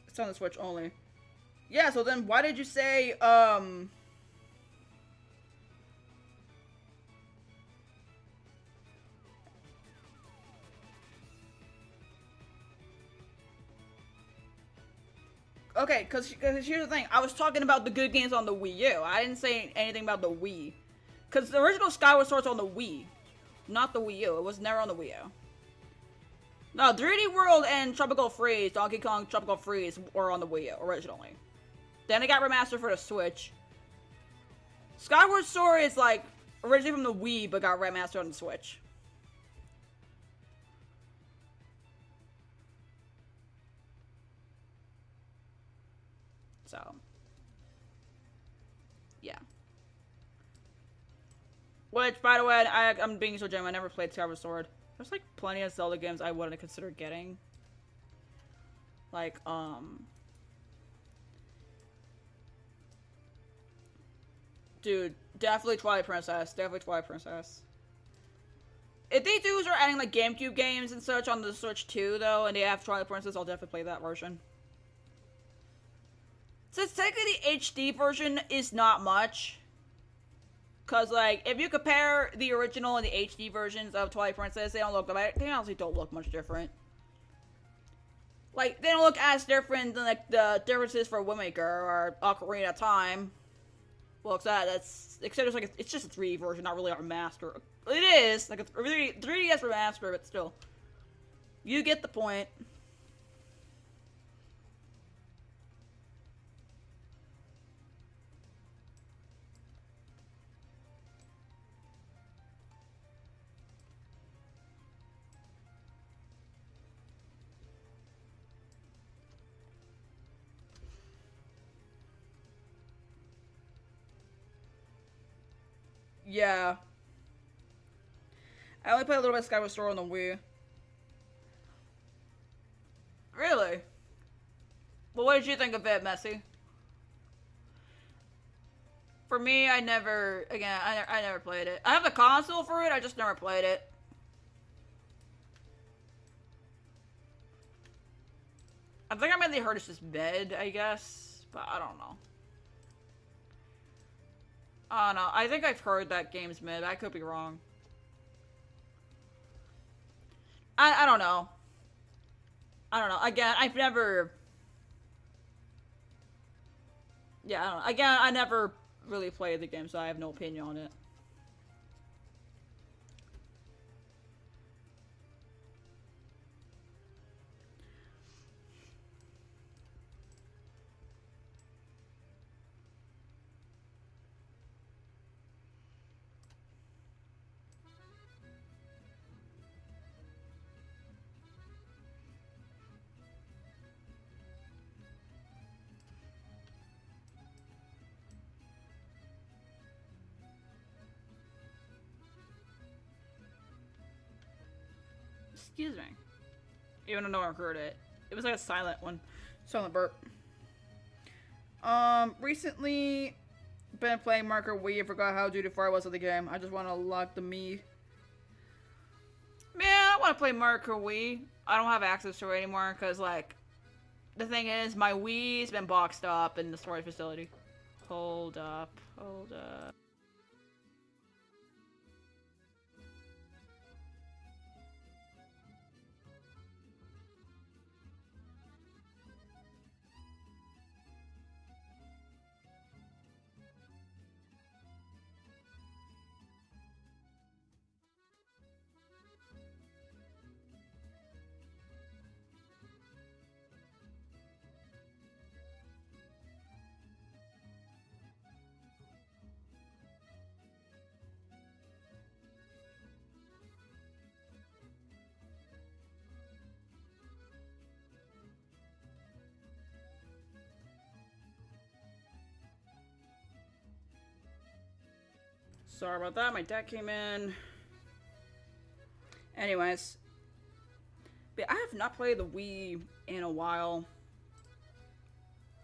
It's on the Switch only. Yeah, so then why did you say, Okay, because here's the thing. I was talking about the good games on the Wii U. I didn't say anything about the Wii. Because the original Skyward Sword's on the Wii. Not the Wii U. It was never on the Wii U. No, 3D World and Tropical Freeze, Donkey Kong Tropical Freeze were on the Wii U originally. Then it got remastered for the Switch. Skyward Sword is like originally from the Wii, but got remastered on the Switch. So, yeah. Which, by the way, I'm being so genuine. I never played Skyward Sword. There's like plenty of Zelda games I wouldn't consider getting. Like, dude, definitely Twilight Princess. Definitely Twilight Princess. If they do start adding like GameCube games and such on the Switch too, though, and they have Twilight Princess, I'll definitely play that version. Since technically the HD version is not much. Cause like, if you compare the original and the HD versions of Twilight Princess, they honestly don't look much different. Like, they don't look as different than like the differences for Windmaker or Ocarina of Time. Well, except it's like it's just a 3D version, not really a remaster. It is like a 3DS remaster, but still, you get the point. Yeah. I only played a little bit of Skyward Sword on the Wii. Really? Well, what did you think of it, Messi? For me, I never, again, I never played it. I have the console for it, I just never played it. I think I mainly heard it's just mid, I guess, but I don't know. I don't know. I think I've heard that game's mid. I could be wrong. I don't know. I don't know. Again, I've never... Yeah, I don't know. Again, I never really played the game, so I have no opinion on it. Excuse me. Even though no one heard it. It was like a silent one. Silent burp. Recently been playing Marker Wii and forgot how duty far I was of the game. I just want to lock the me. Man, I want to play Marker Wii. I don't have access to it anymore because, like, the thing is, my Wii's been boxed up in the storage facility. Hold up. Hold up. Sorry about that, my dad came in. Anyways. But I have not played the Wii in a while.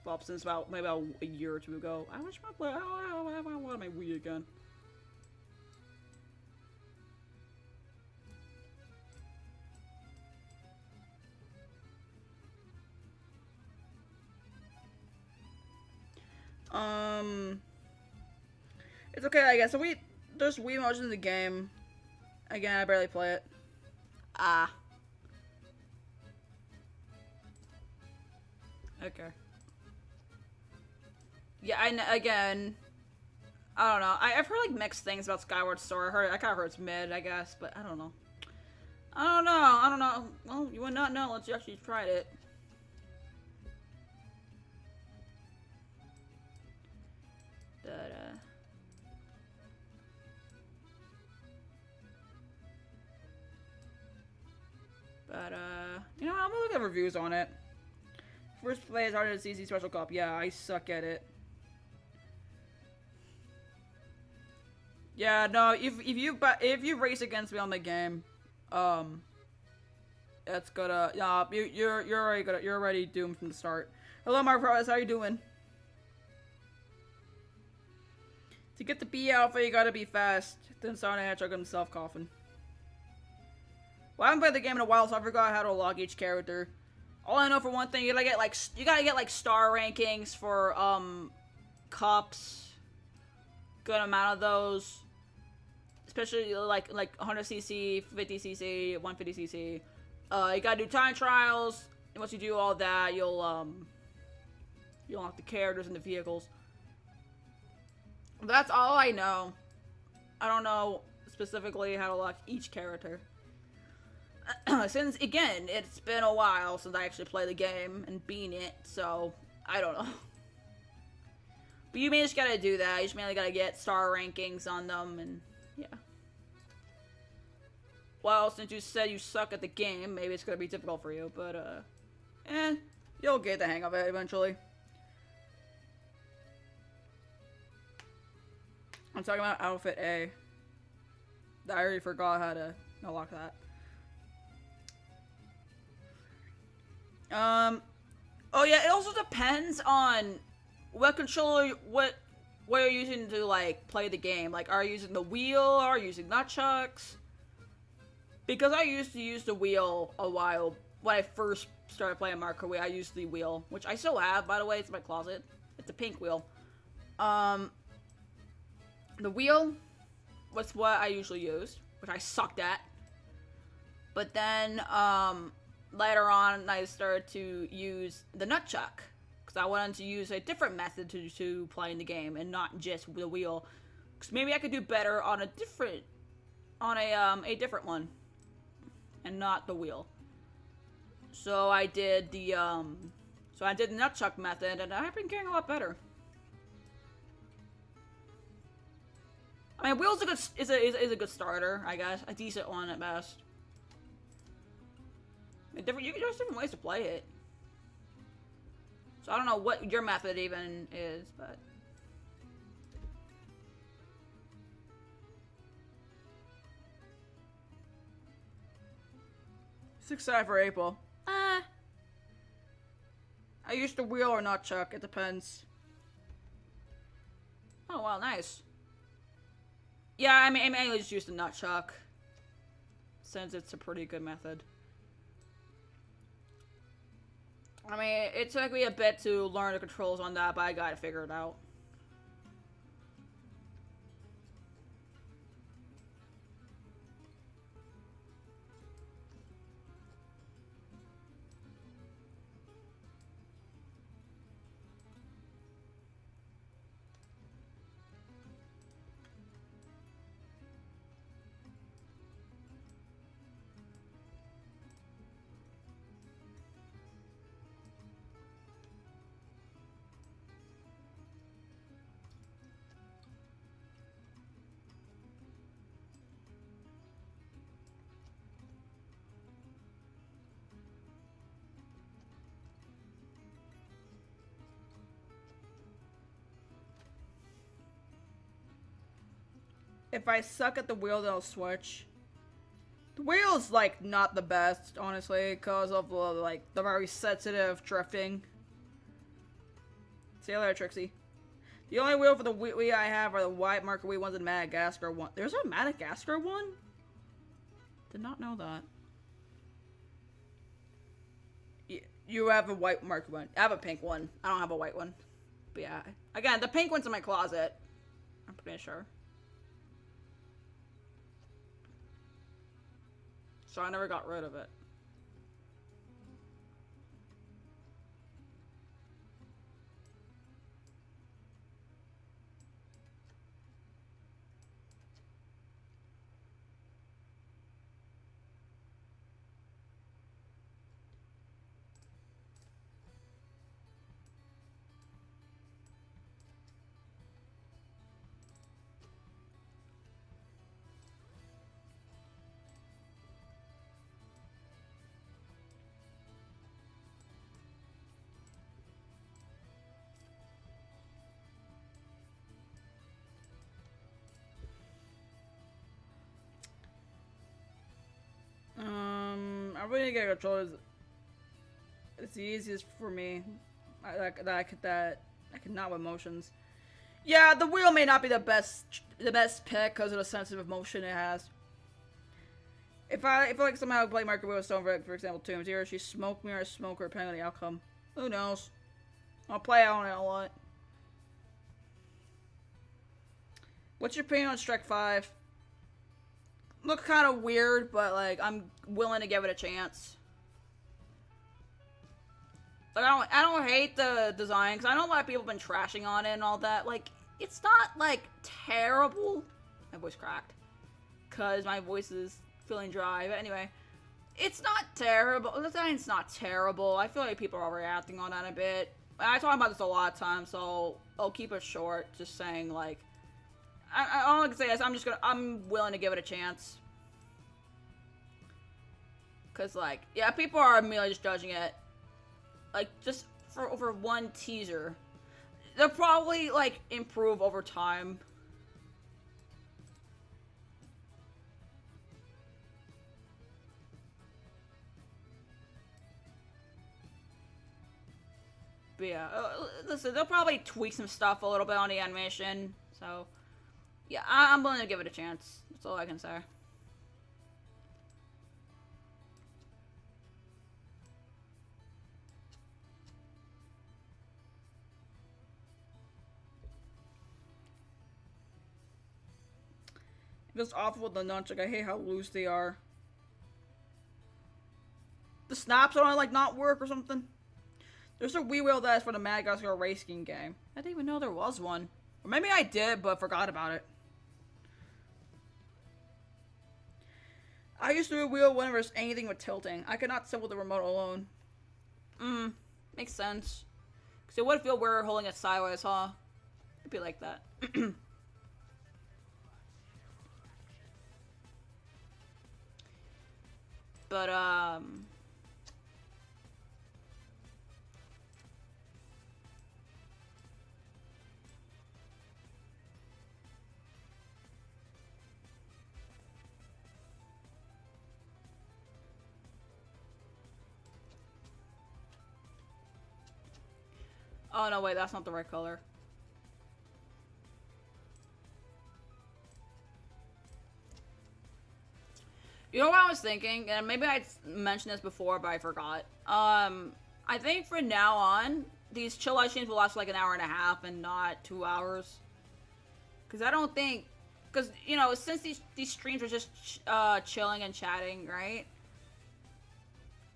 Well, since maybe about a year or two ago. I wish I play. I want my Wii again. It's okay, I guess. So there's Wii modes in the game. Again, I barely play it. Ah. Okay. Yeah, again, I don't know. I've heard like mixed things about Skyward Sword. I kind of heard it's mid, I guess, but I don't know. I don't know. Well, you would not know unless you actually tried it. Da-da. But, you know, I'm gonna look at reviews on it. First play is hard as CC Special Cup. Yeah, I suck at it. Yeah, no, if you race against me on the game, that's gonna, you're already doomed from the start. Hello, Mark Prowess, how you doing? To get the B alpha, you gotta be fast. Then Sonic Hedgehog himself coughing. Well, I haven't played the game in a while, so I forgot how to log each character. All I know for one thing, you gotta get like star rankings for cups. Good amount of those, especially like 100cc, 50cc, 150cc. You gotta do time trials, and once you do all that, you'll unlock the characters and the vehicles. That's all I know. I don't know specifically how to lock each character. Since, again, it's been a while since I actually played the game and beat it, so I don't know. But you mainly just gotta do that. You just mainly gotta get star rankings on them, and yeah. Well, since you said you suck at the game, maybe it's gonna be difficult for you, but, you'll get the hang of it eventually. I'm talking about Outfit A. I already forgot how to unlock that. Oh yeah, it also depends on what controller, what what are you using to like play the game? Like, are you using the wheel? Are you using nunchucks? Because I used to use the wheel a while when I first started playing Mario Kart Wii. I used the wheel, which I still have, by the way. It's in my closet. It's a pink wheel. The wheel was what I usually used, which I sucked at. But then later on, I started to use the nunchuck because I wanted to use a different method to playing the game and not just the wheel. Because maybe I could do better on a different one, and not the wheel. So I did the nunchuck method, and I've been getting a lot better. I mean, wheel's is a good starter, I guess, a decent one at best. I mean, there's different ways to play it. So I don't know what your method even is, but. Excited for April. I used the wheel or nunchuck, it depends. Oh wow, nice. Yeah, I mean, I mainly just use the nunchuck, since it's a pretty good method. I mean, it took me a bit to learn the controls on that, but I gotta figure it out. If I suck at the wheel, then I'll switch. The wheel's, like, not the best, honestly, because of, like, the very sensitive drifting. See you later, Trixie. The only wheel for the Wii I have are the white marker Wii ones and Madagascar one. There's a Madagascar one? Did not know that. You have a white marker one. I have a pink one. I don't have a white one. But yeah. Again, the pink one's in my closet. I'm pretty sure. So I never got rid of it. I really need to get a controller. It's the easiest for me. I could not with motions. Yeah, the wheel may not be the best pick because of the sensitive motion it has. If I like somehow play Marco Wheel Stone for example, Tombs, either she smoke me or I smoke her, depending on the outcome. Who knows? I'll play on it a lot. What's your opinion on Strike 5? Look kind of weird, but like I'm willing to give it a chance. Like I don't hate the design because I know a lot of people have been trashing on it and all that. Like it's not like terrible. My voice cracked because my voice is feeling dry. But anyway, it's not terrible. The design's not terrible. I feel like people are reacting on that a bit. I talk about this a lot of times, so I'll keep it short. Just saying like. All I can say is I'm willing to give it a chance. Cause like, yeah, people are merely just judging it. Like, just for over one teaser. They'll probably, like, improve over time. But yeah, listen, they'll probably tweak some stuff a little bit on the animation. So, yeah, I'm willing to give it a chance. That's all I can say. It was awful with the nunchuck. I hate how loose they are. The snaps don't like not work or something. There's a Wii Wheel that is for the Madagascar racing game. I didn't even know there was one. Or maybe I did, but forgot about it. I used to do a wheel whenever there's anything with tilting. I could not sit with the remote alone. Makes sense. Because it would feel weird holding it sideways, huh? It'd be like that. But, oh, no, wait, that's not the right color. You know what I was thinking? And maybe I mentioned this before, but I forgot. I think from now on, these chill live streams will last like an hour and a half and not 2 hours. Because I don't think... Because, you know, since these streams are just chilling and chatting, right?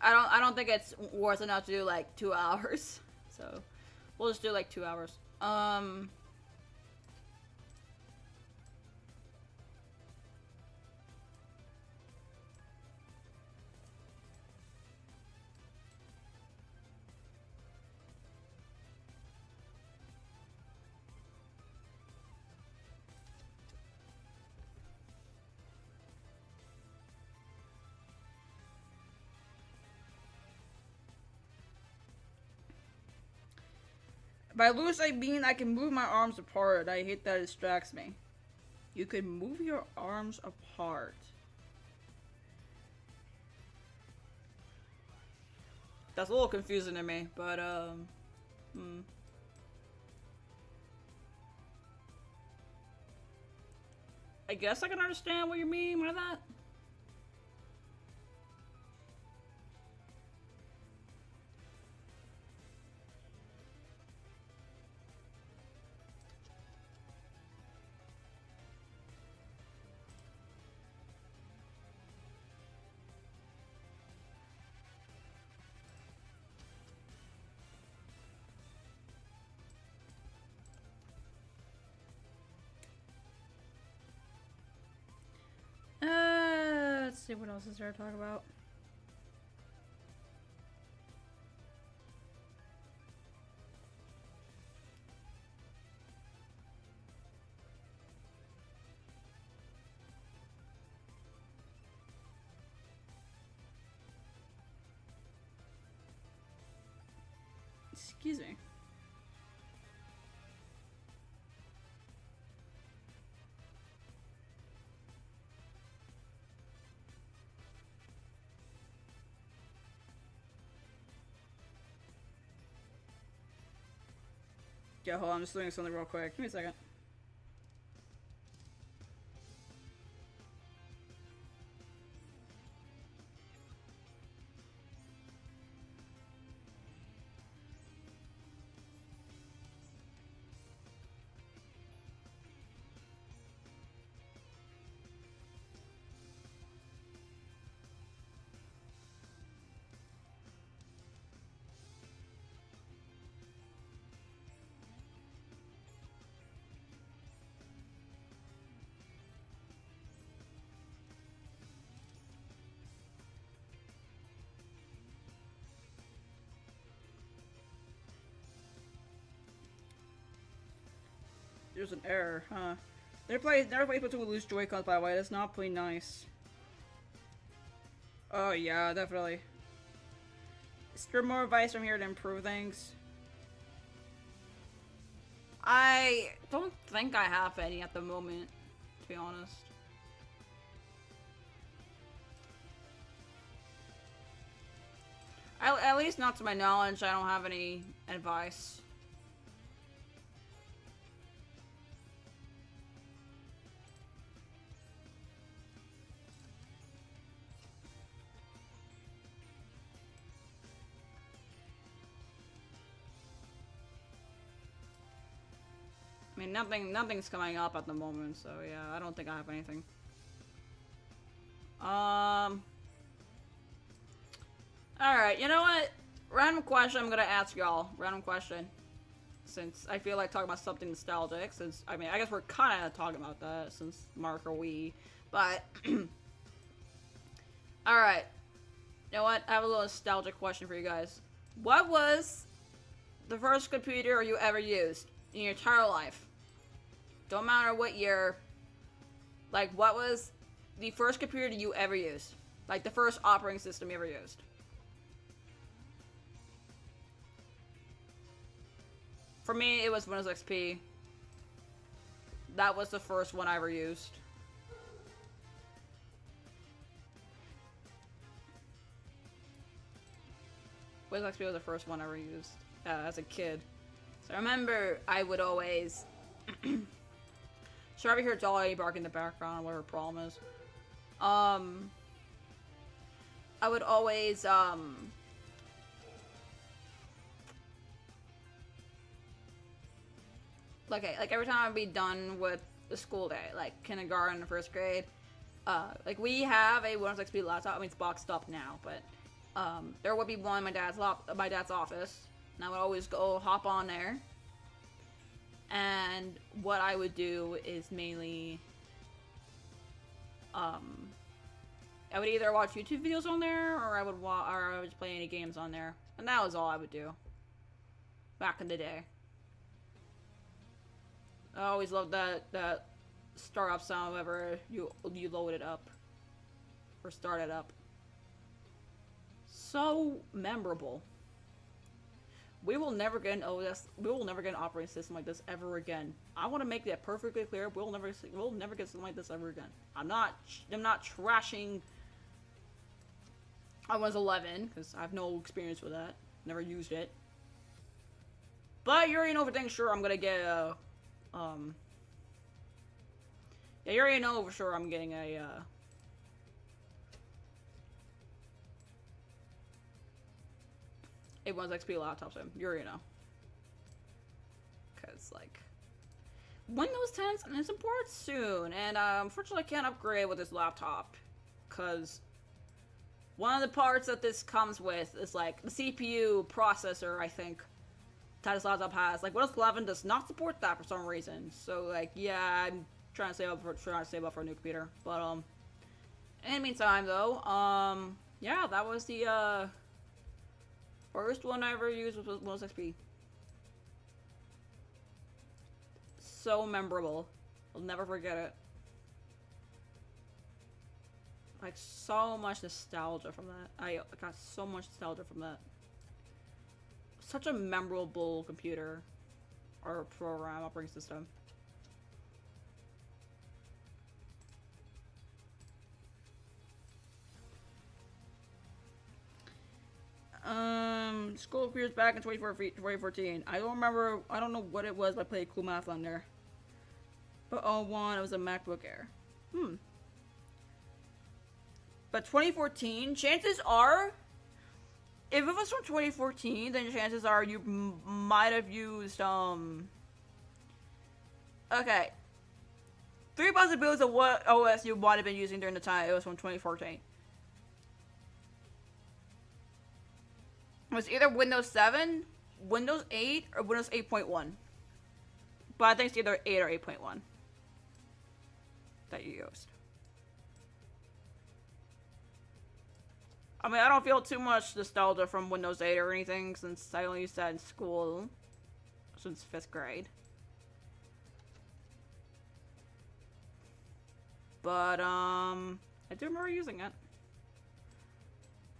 I don't think it's worth enough to do like 2 hours. So, we'll just do like 2 hours. By loose, I mean I can move my arms apart. I hate that it distracts me. You can move your arms apart. That's a little confusing to me, but, I guess I can understand what you mean by that. Let's see what else is there to talk about. Excuse me. Yeah, hold on, I'm just doing something real quick. Give me a second. There's an error, huh? Never played Splatoon with loose Joy-Cons, by the way. That's not pretty nice. Oh yeah, definitely. Is there more advice from here to improve things? I don't think I have any at the moment, to be honest. At least not to my knowledge, I don't have any advice. I mean, nothing's coming up at the moment, so yeah, I don't think I have anything. Alright, you know what? Random question I'm gonna ask y'all. Random question. Since I feel like talking about something nostalgic, since, I mean, I guess we're kinda talking about that since Mark or we, but... Alright. You know what? I have a little nostalgic question for you guys. What was the first computer you ever used in your entire life? Don't matter what year. Like, what was the first computer you ever used? Like, the first operating system you ever used? For me, it was Windows XP. That was the first one I ever used. Windows XP was the first one I ever used as a kid. So I remember I would always... Sorry if you hear Dolly bark in the background, whatever her problem is. I would always, like every time I'd be done with the school day, like kindergarten or first grade, like we have a Windows XP laptop. I mean, it's boxed up now, but there would be one in my dad's office, and I would always go hop on there. And what I would do is mainly, I would either watch YouTube videos on there, or I would play any games on there, and that was all I would do. Back in the day. I always loved that start up sound whenever you load it up or start it up. So memorable. We will never get an OS. We will never get an operating system like this ever again. I want to make that perfectly clear. We'll never get something like this ever again. I'm not trashing Windows 11 because I have no experience with that. Never used it. But you already know for dang sure I'm gonna get a yeah, you already know for sure I'm getting a Windows XP laptop, so you already know. Because, like, Windows 10 is support soon, and unfortunately I can't upgrade with this laptop. Because one of the parts that this comes with is, like, the CPU processor, I think, that this laptop has. Like, Windows 11 does not support that for some reason. So, like, yeah, I'm trying to save up for a new computer. But, in the meantime, though, yeah, that was the, first one I ever used was Windows XP. So memorable. I'll never forget it. Like, so much nostalgia from that. I got so much nostalgia from that. Such a memorable computer. Or program, operating system. School appears back in 2014. I don't know what it was, but I played Cool Math on there. But 01, it was a MacBook Air. But 2014, chances are, if it was from 2014, then chances are you might have used, okay. 3 possibilities of what OS you might have been using during the time it was from 2014. It was either Windows 7, Windows 8, or Windows 8.1. But I think it's either 8 or 8.1 that you used. I mean, I don't feel too much nostalgia from Windows 8 or anything since I only used that in school since 5th grade. But, I do remember using it.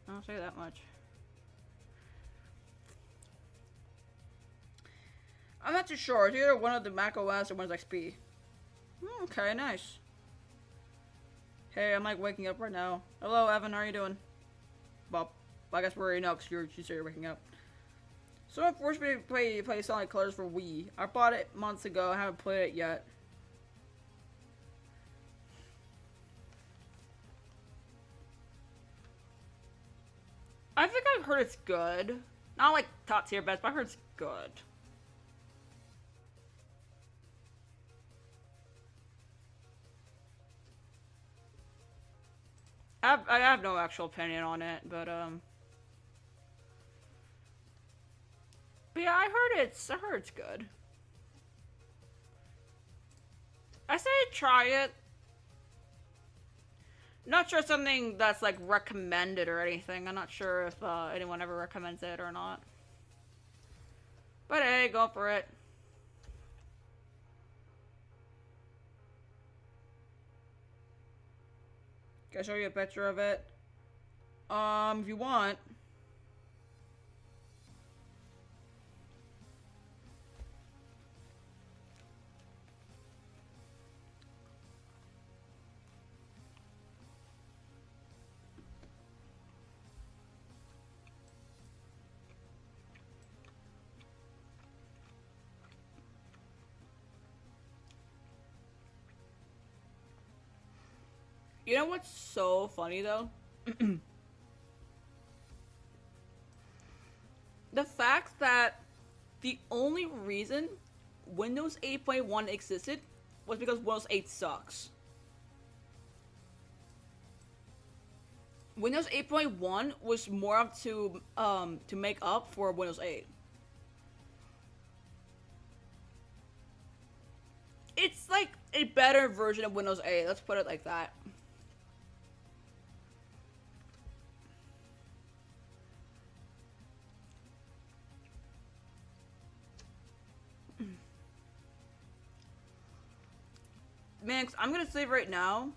I'll say that much. I'm not too sure. It's either one of the Mac OS or Windows XP. Okay, nice. Hey, I'm like waking up right now. Hello, Evan. How are you doing? Bob. But I guess we already know because you said you're waking up. Someone forced me to play Sonic Colors for Wii. I bought it months ago. I haven't played it yet. I think I've heard it's good. Not like top tier best, but I heard it's good. I have no actual opinion on it, but yeah, I heard it's good. I say try it. Not sure something that's like recommended or anything. I'm not sure if anyone ever recommends it or not. But hey, go for it. Can I show you a picture of it? If you want. You know what's so funny though? The fact that the only reason Windows 8.1 existed was because Windows 8 sucks. Windows 8.1 was more up to make up for Windows 8. It's like a better version of Windows 8, let's put it like that. Man, I'm gonna say right now,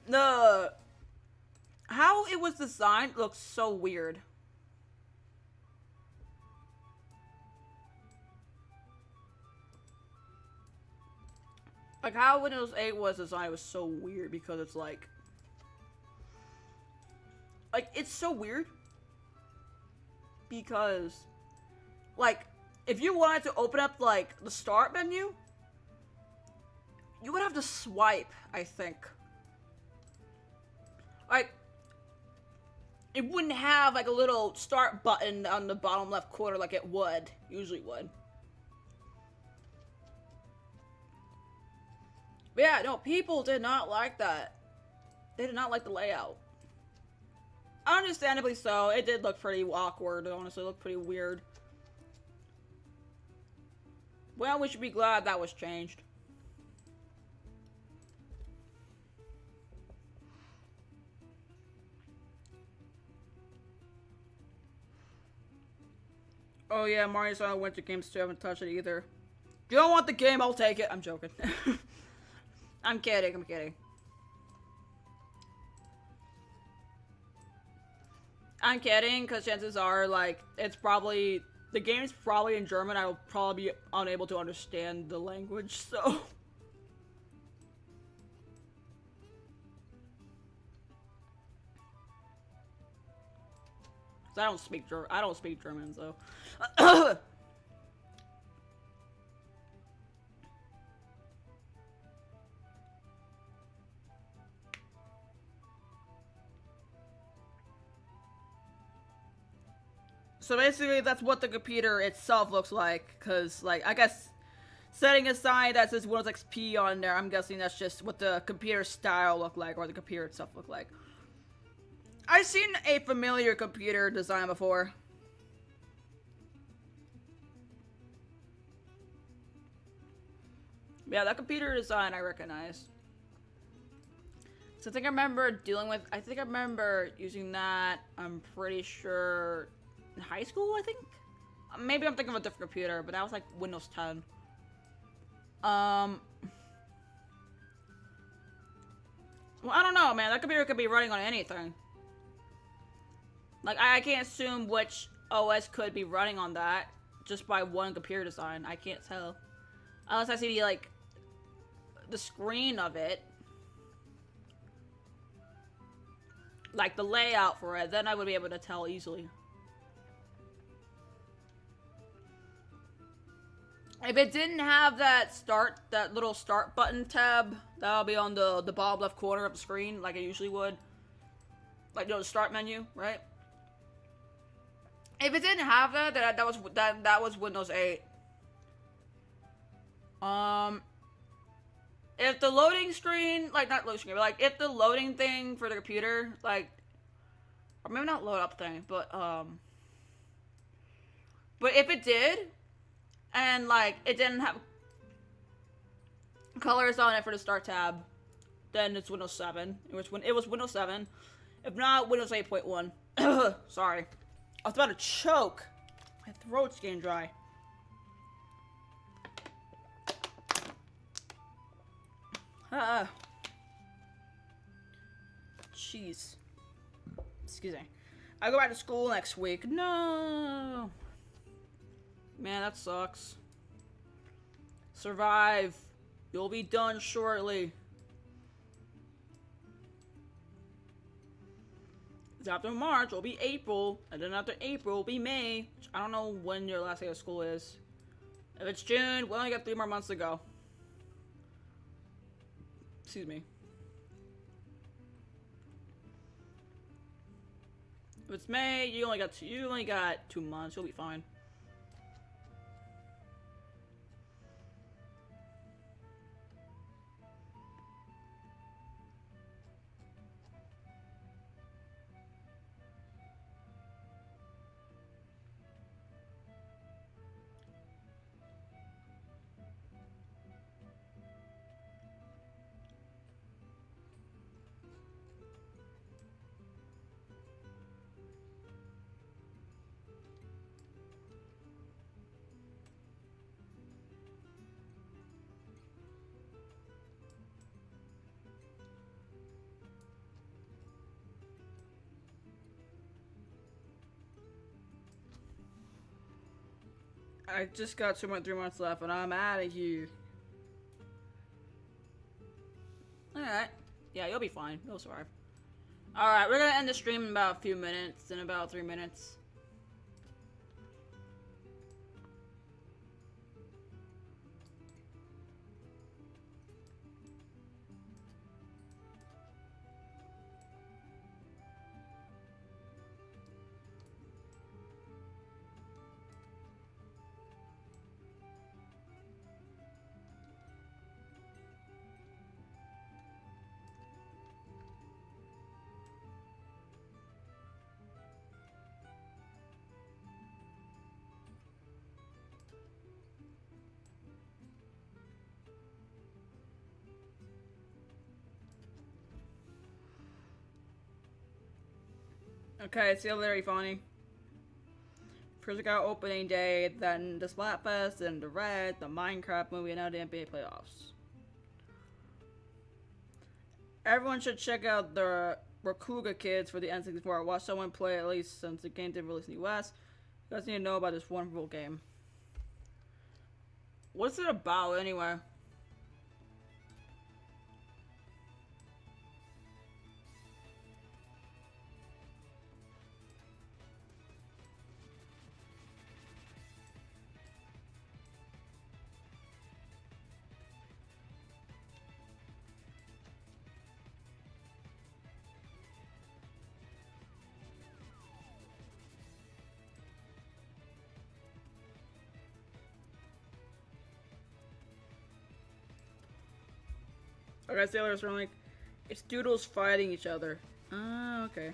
the how it was designed looks so weird. Like how Windows 8 was designed was so weird because it's like it's so weird because like if you wanted to open up like the start menu, you would have to swipe, I think. Like, it wouldn't have like a little start button on the bottom left corner like it usually would. But yeah, no, people did not like that. They did not like the layout. Understandably so, it did look pretty awkward, honestly, it looked pretty weird. Well, we should be glad that was changed. Oh yeah, Mario's on Winter Games too. I haven't touched it either. If you don't want the game, I'll take it. I'm joking. I'm kidding, I'm kidding. I'm kidding, because chances are, like, the game's probably in German. I will probably be unable to understand the language, so... I don't speak German, so. So basically, that's what the computer itself looks like. Cause, like, I guess setting aside that says Windows XP on there, I'm guessing that's just what the computer style looked like, or the computer itself looked like. I've seen a familiar computer design before. Yeah, that computer design I recognize. So I think I remember using that, I'm pretty sure, in high school, I think? Maybe I'm thinking of a different computer, but that was like Windows 10. Well, I don't know, man. That computer could be running on anything. Like, I can't assume which OS could be running on that just by one computer design. I can't tell. Unless I see, like, the screen of it. like the layout for it, then I would be able to tell easily. If it didn't have that little start button tab, that'll be on the bottom left corner of the screen, like it usually would. Like, the start menu, right? If it didn't have that, that was Windows 8. If the loading screen, like, not loading screen, but like, if the loading thing for the computer, like, or maybe not load up thing, but if it did, and like, it didn't have colors on it for the start tab, then it's Windows 7. It was Windows 7. If not, Windows 8.1. Sorry. I was about to choke. My throat's getting dry. Jeez. Excuse me. I go back to school next week. No. Man, that sucks. Survive. You'll be done shortly. After March, it'll be April, and then after April, it'll be May. Which I don't know when your last day of school is. If it's June, we only got 3 more months to go. Excuse me. If it's May, you only got 2 months. You'll be fine. I just got 3 months left, and I'm out of here. Alright. Yeah, you'll be fine. You'll survive. Alright, we're gonna end the stream in about a few minutes. In about 3 minutes. Okay, it's still very funny. First we got opening day, then the Splatfest, then the Red, the Minecraft movie, and now the NBA playoffs. Everyone should check out the Rakuga Kids for the N64. Watch someone play at least since the game didn't release in the US. You guys need to know about this wonderful game. What's it about anyway? Okay, sailors are like, it's doodles fighting each other. Ah, okay.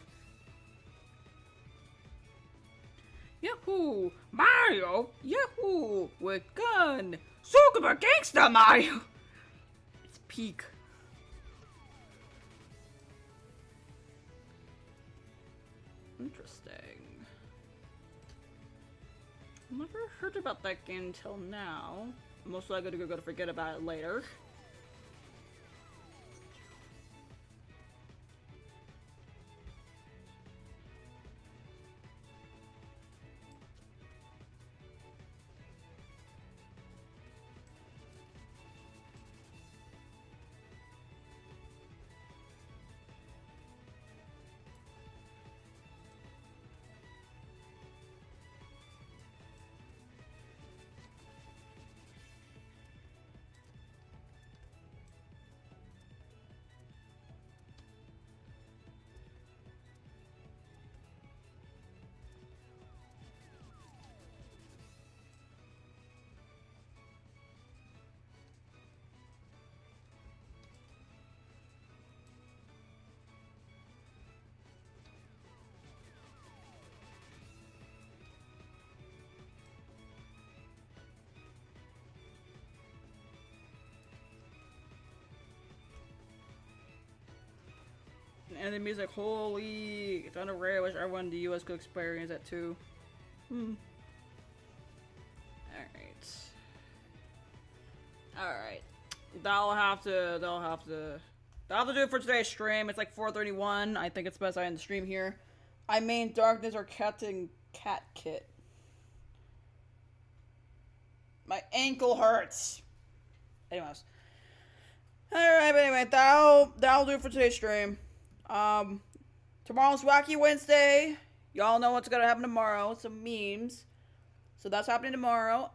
Yahoo! Mario! Yahoo! With gun! Super gangsta Mario! It's peak. Interesting. Never heard about that game until now. Most likely gonna forget about it later. and the music. Holy, it's kind of rare. I wish everyone in the U.S. could experience that too. Alright. That'll have to do it for today's stream. It's like 4:31. I think it's best I end the stream here. I mean darkness or cat kit. My ankle hurts. Anyways. Alright, but anyway, that'll do it for today's stream. Tomorrow's Wacky Wednesday. Y'all know what's gonna happen tomorrow. Some memes. So that's happening tomorrow.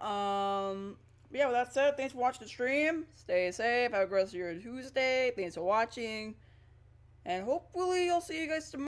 Yeah, with that said, thanks for watching the stream. Stay safe. Have a great rest of your Tuesday. Thanks for watching. And hopefully I'll see you guys tomorrow.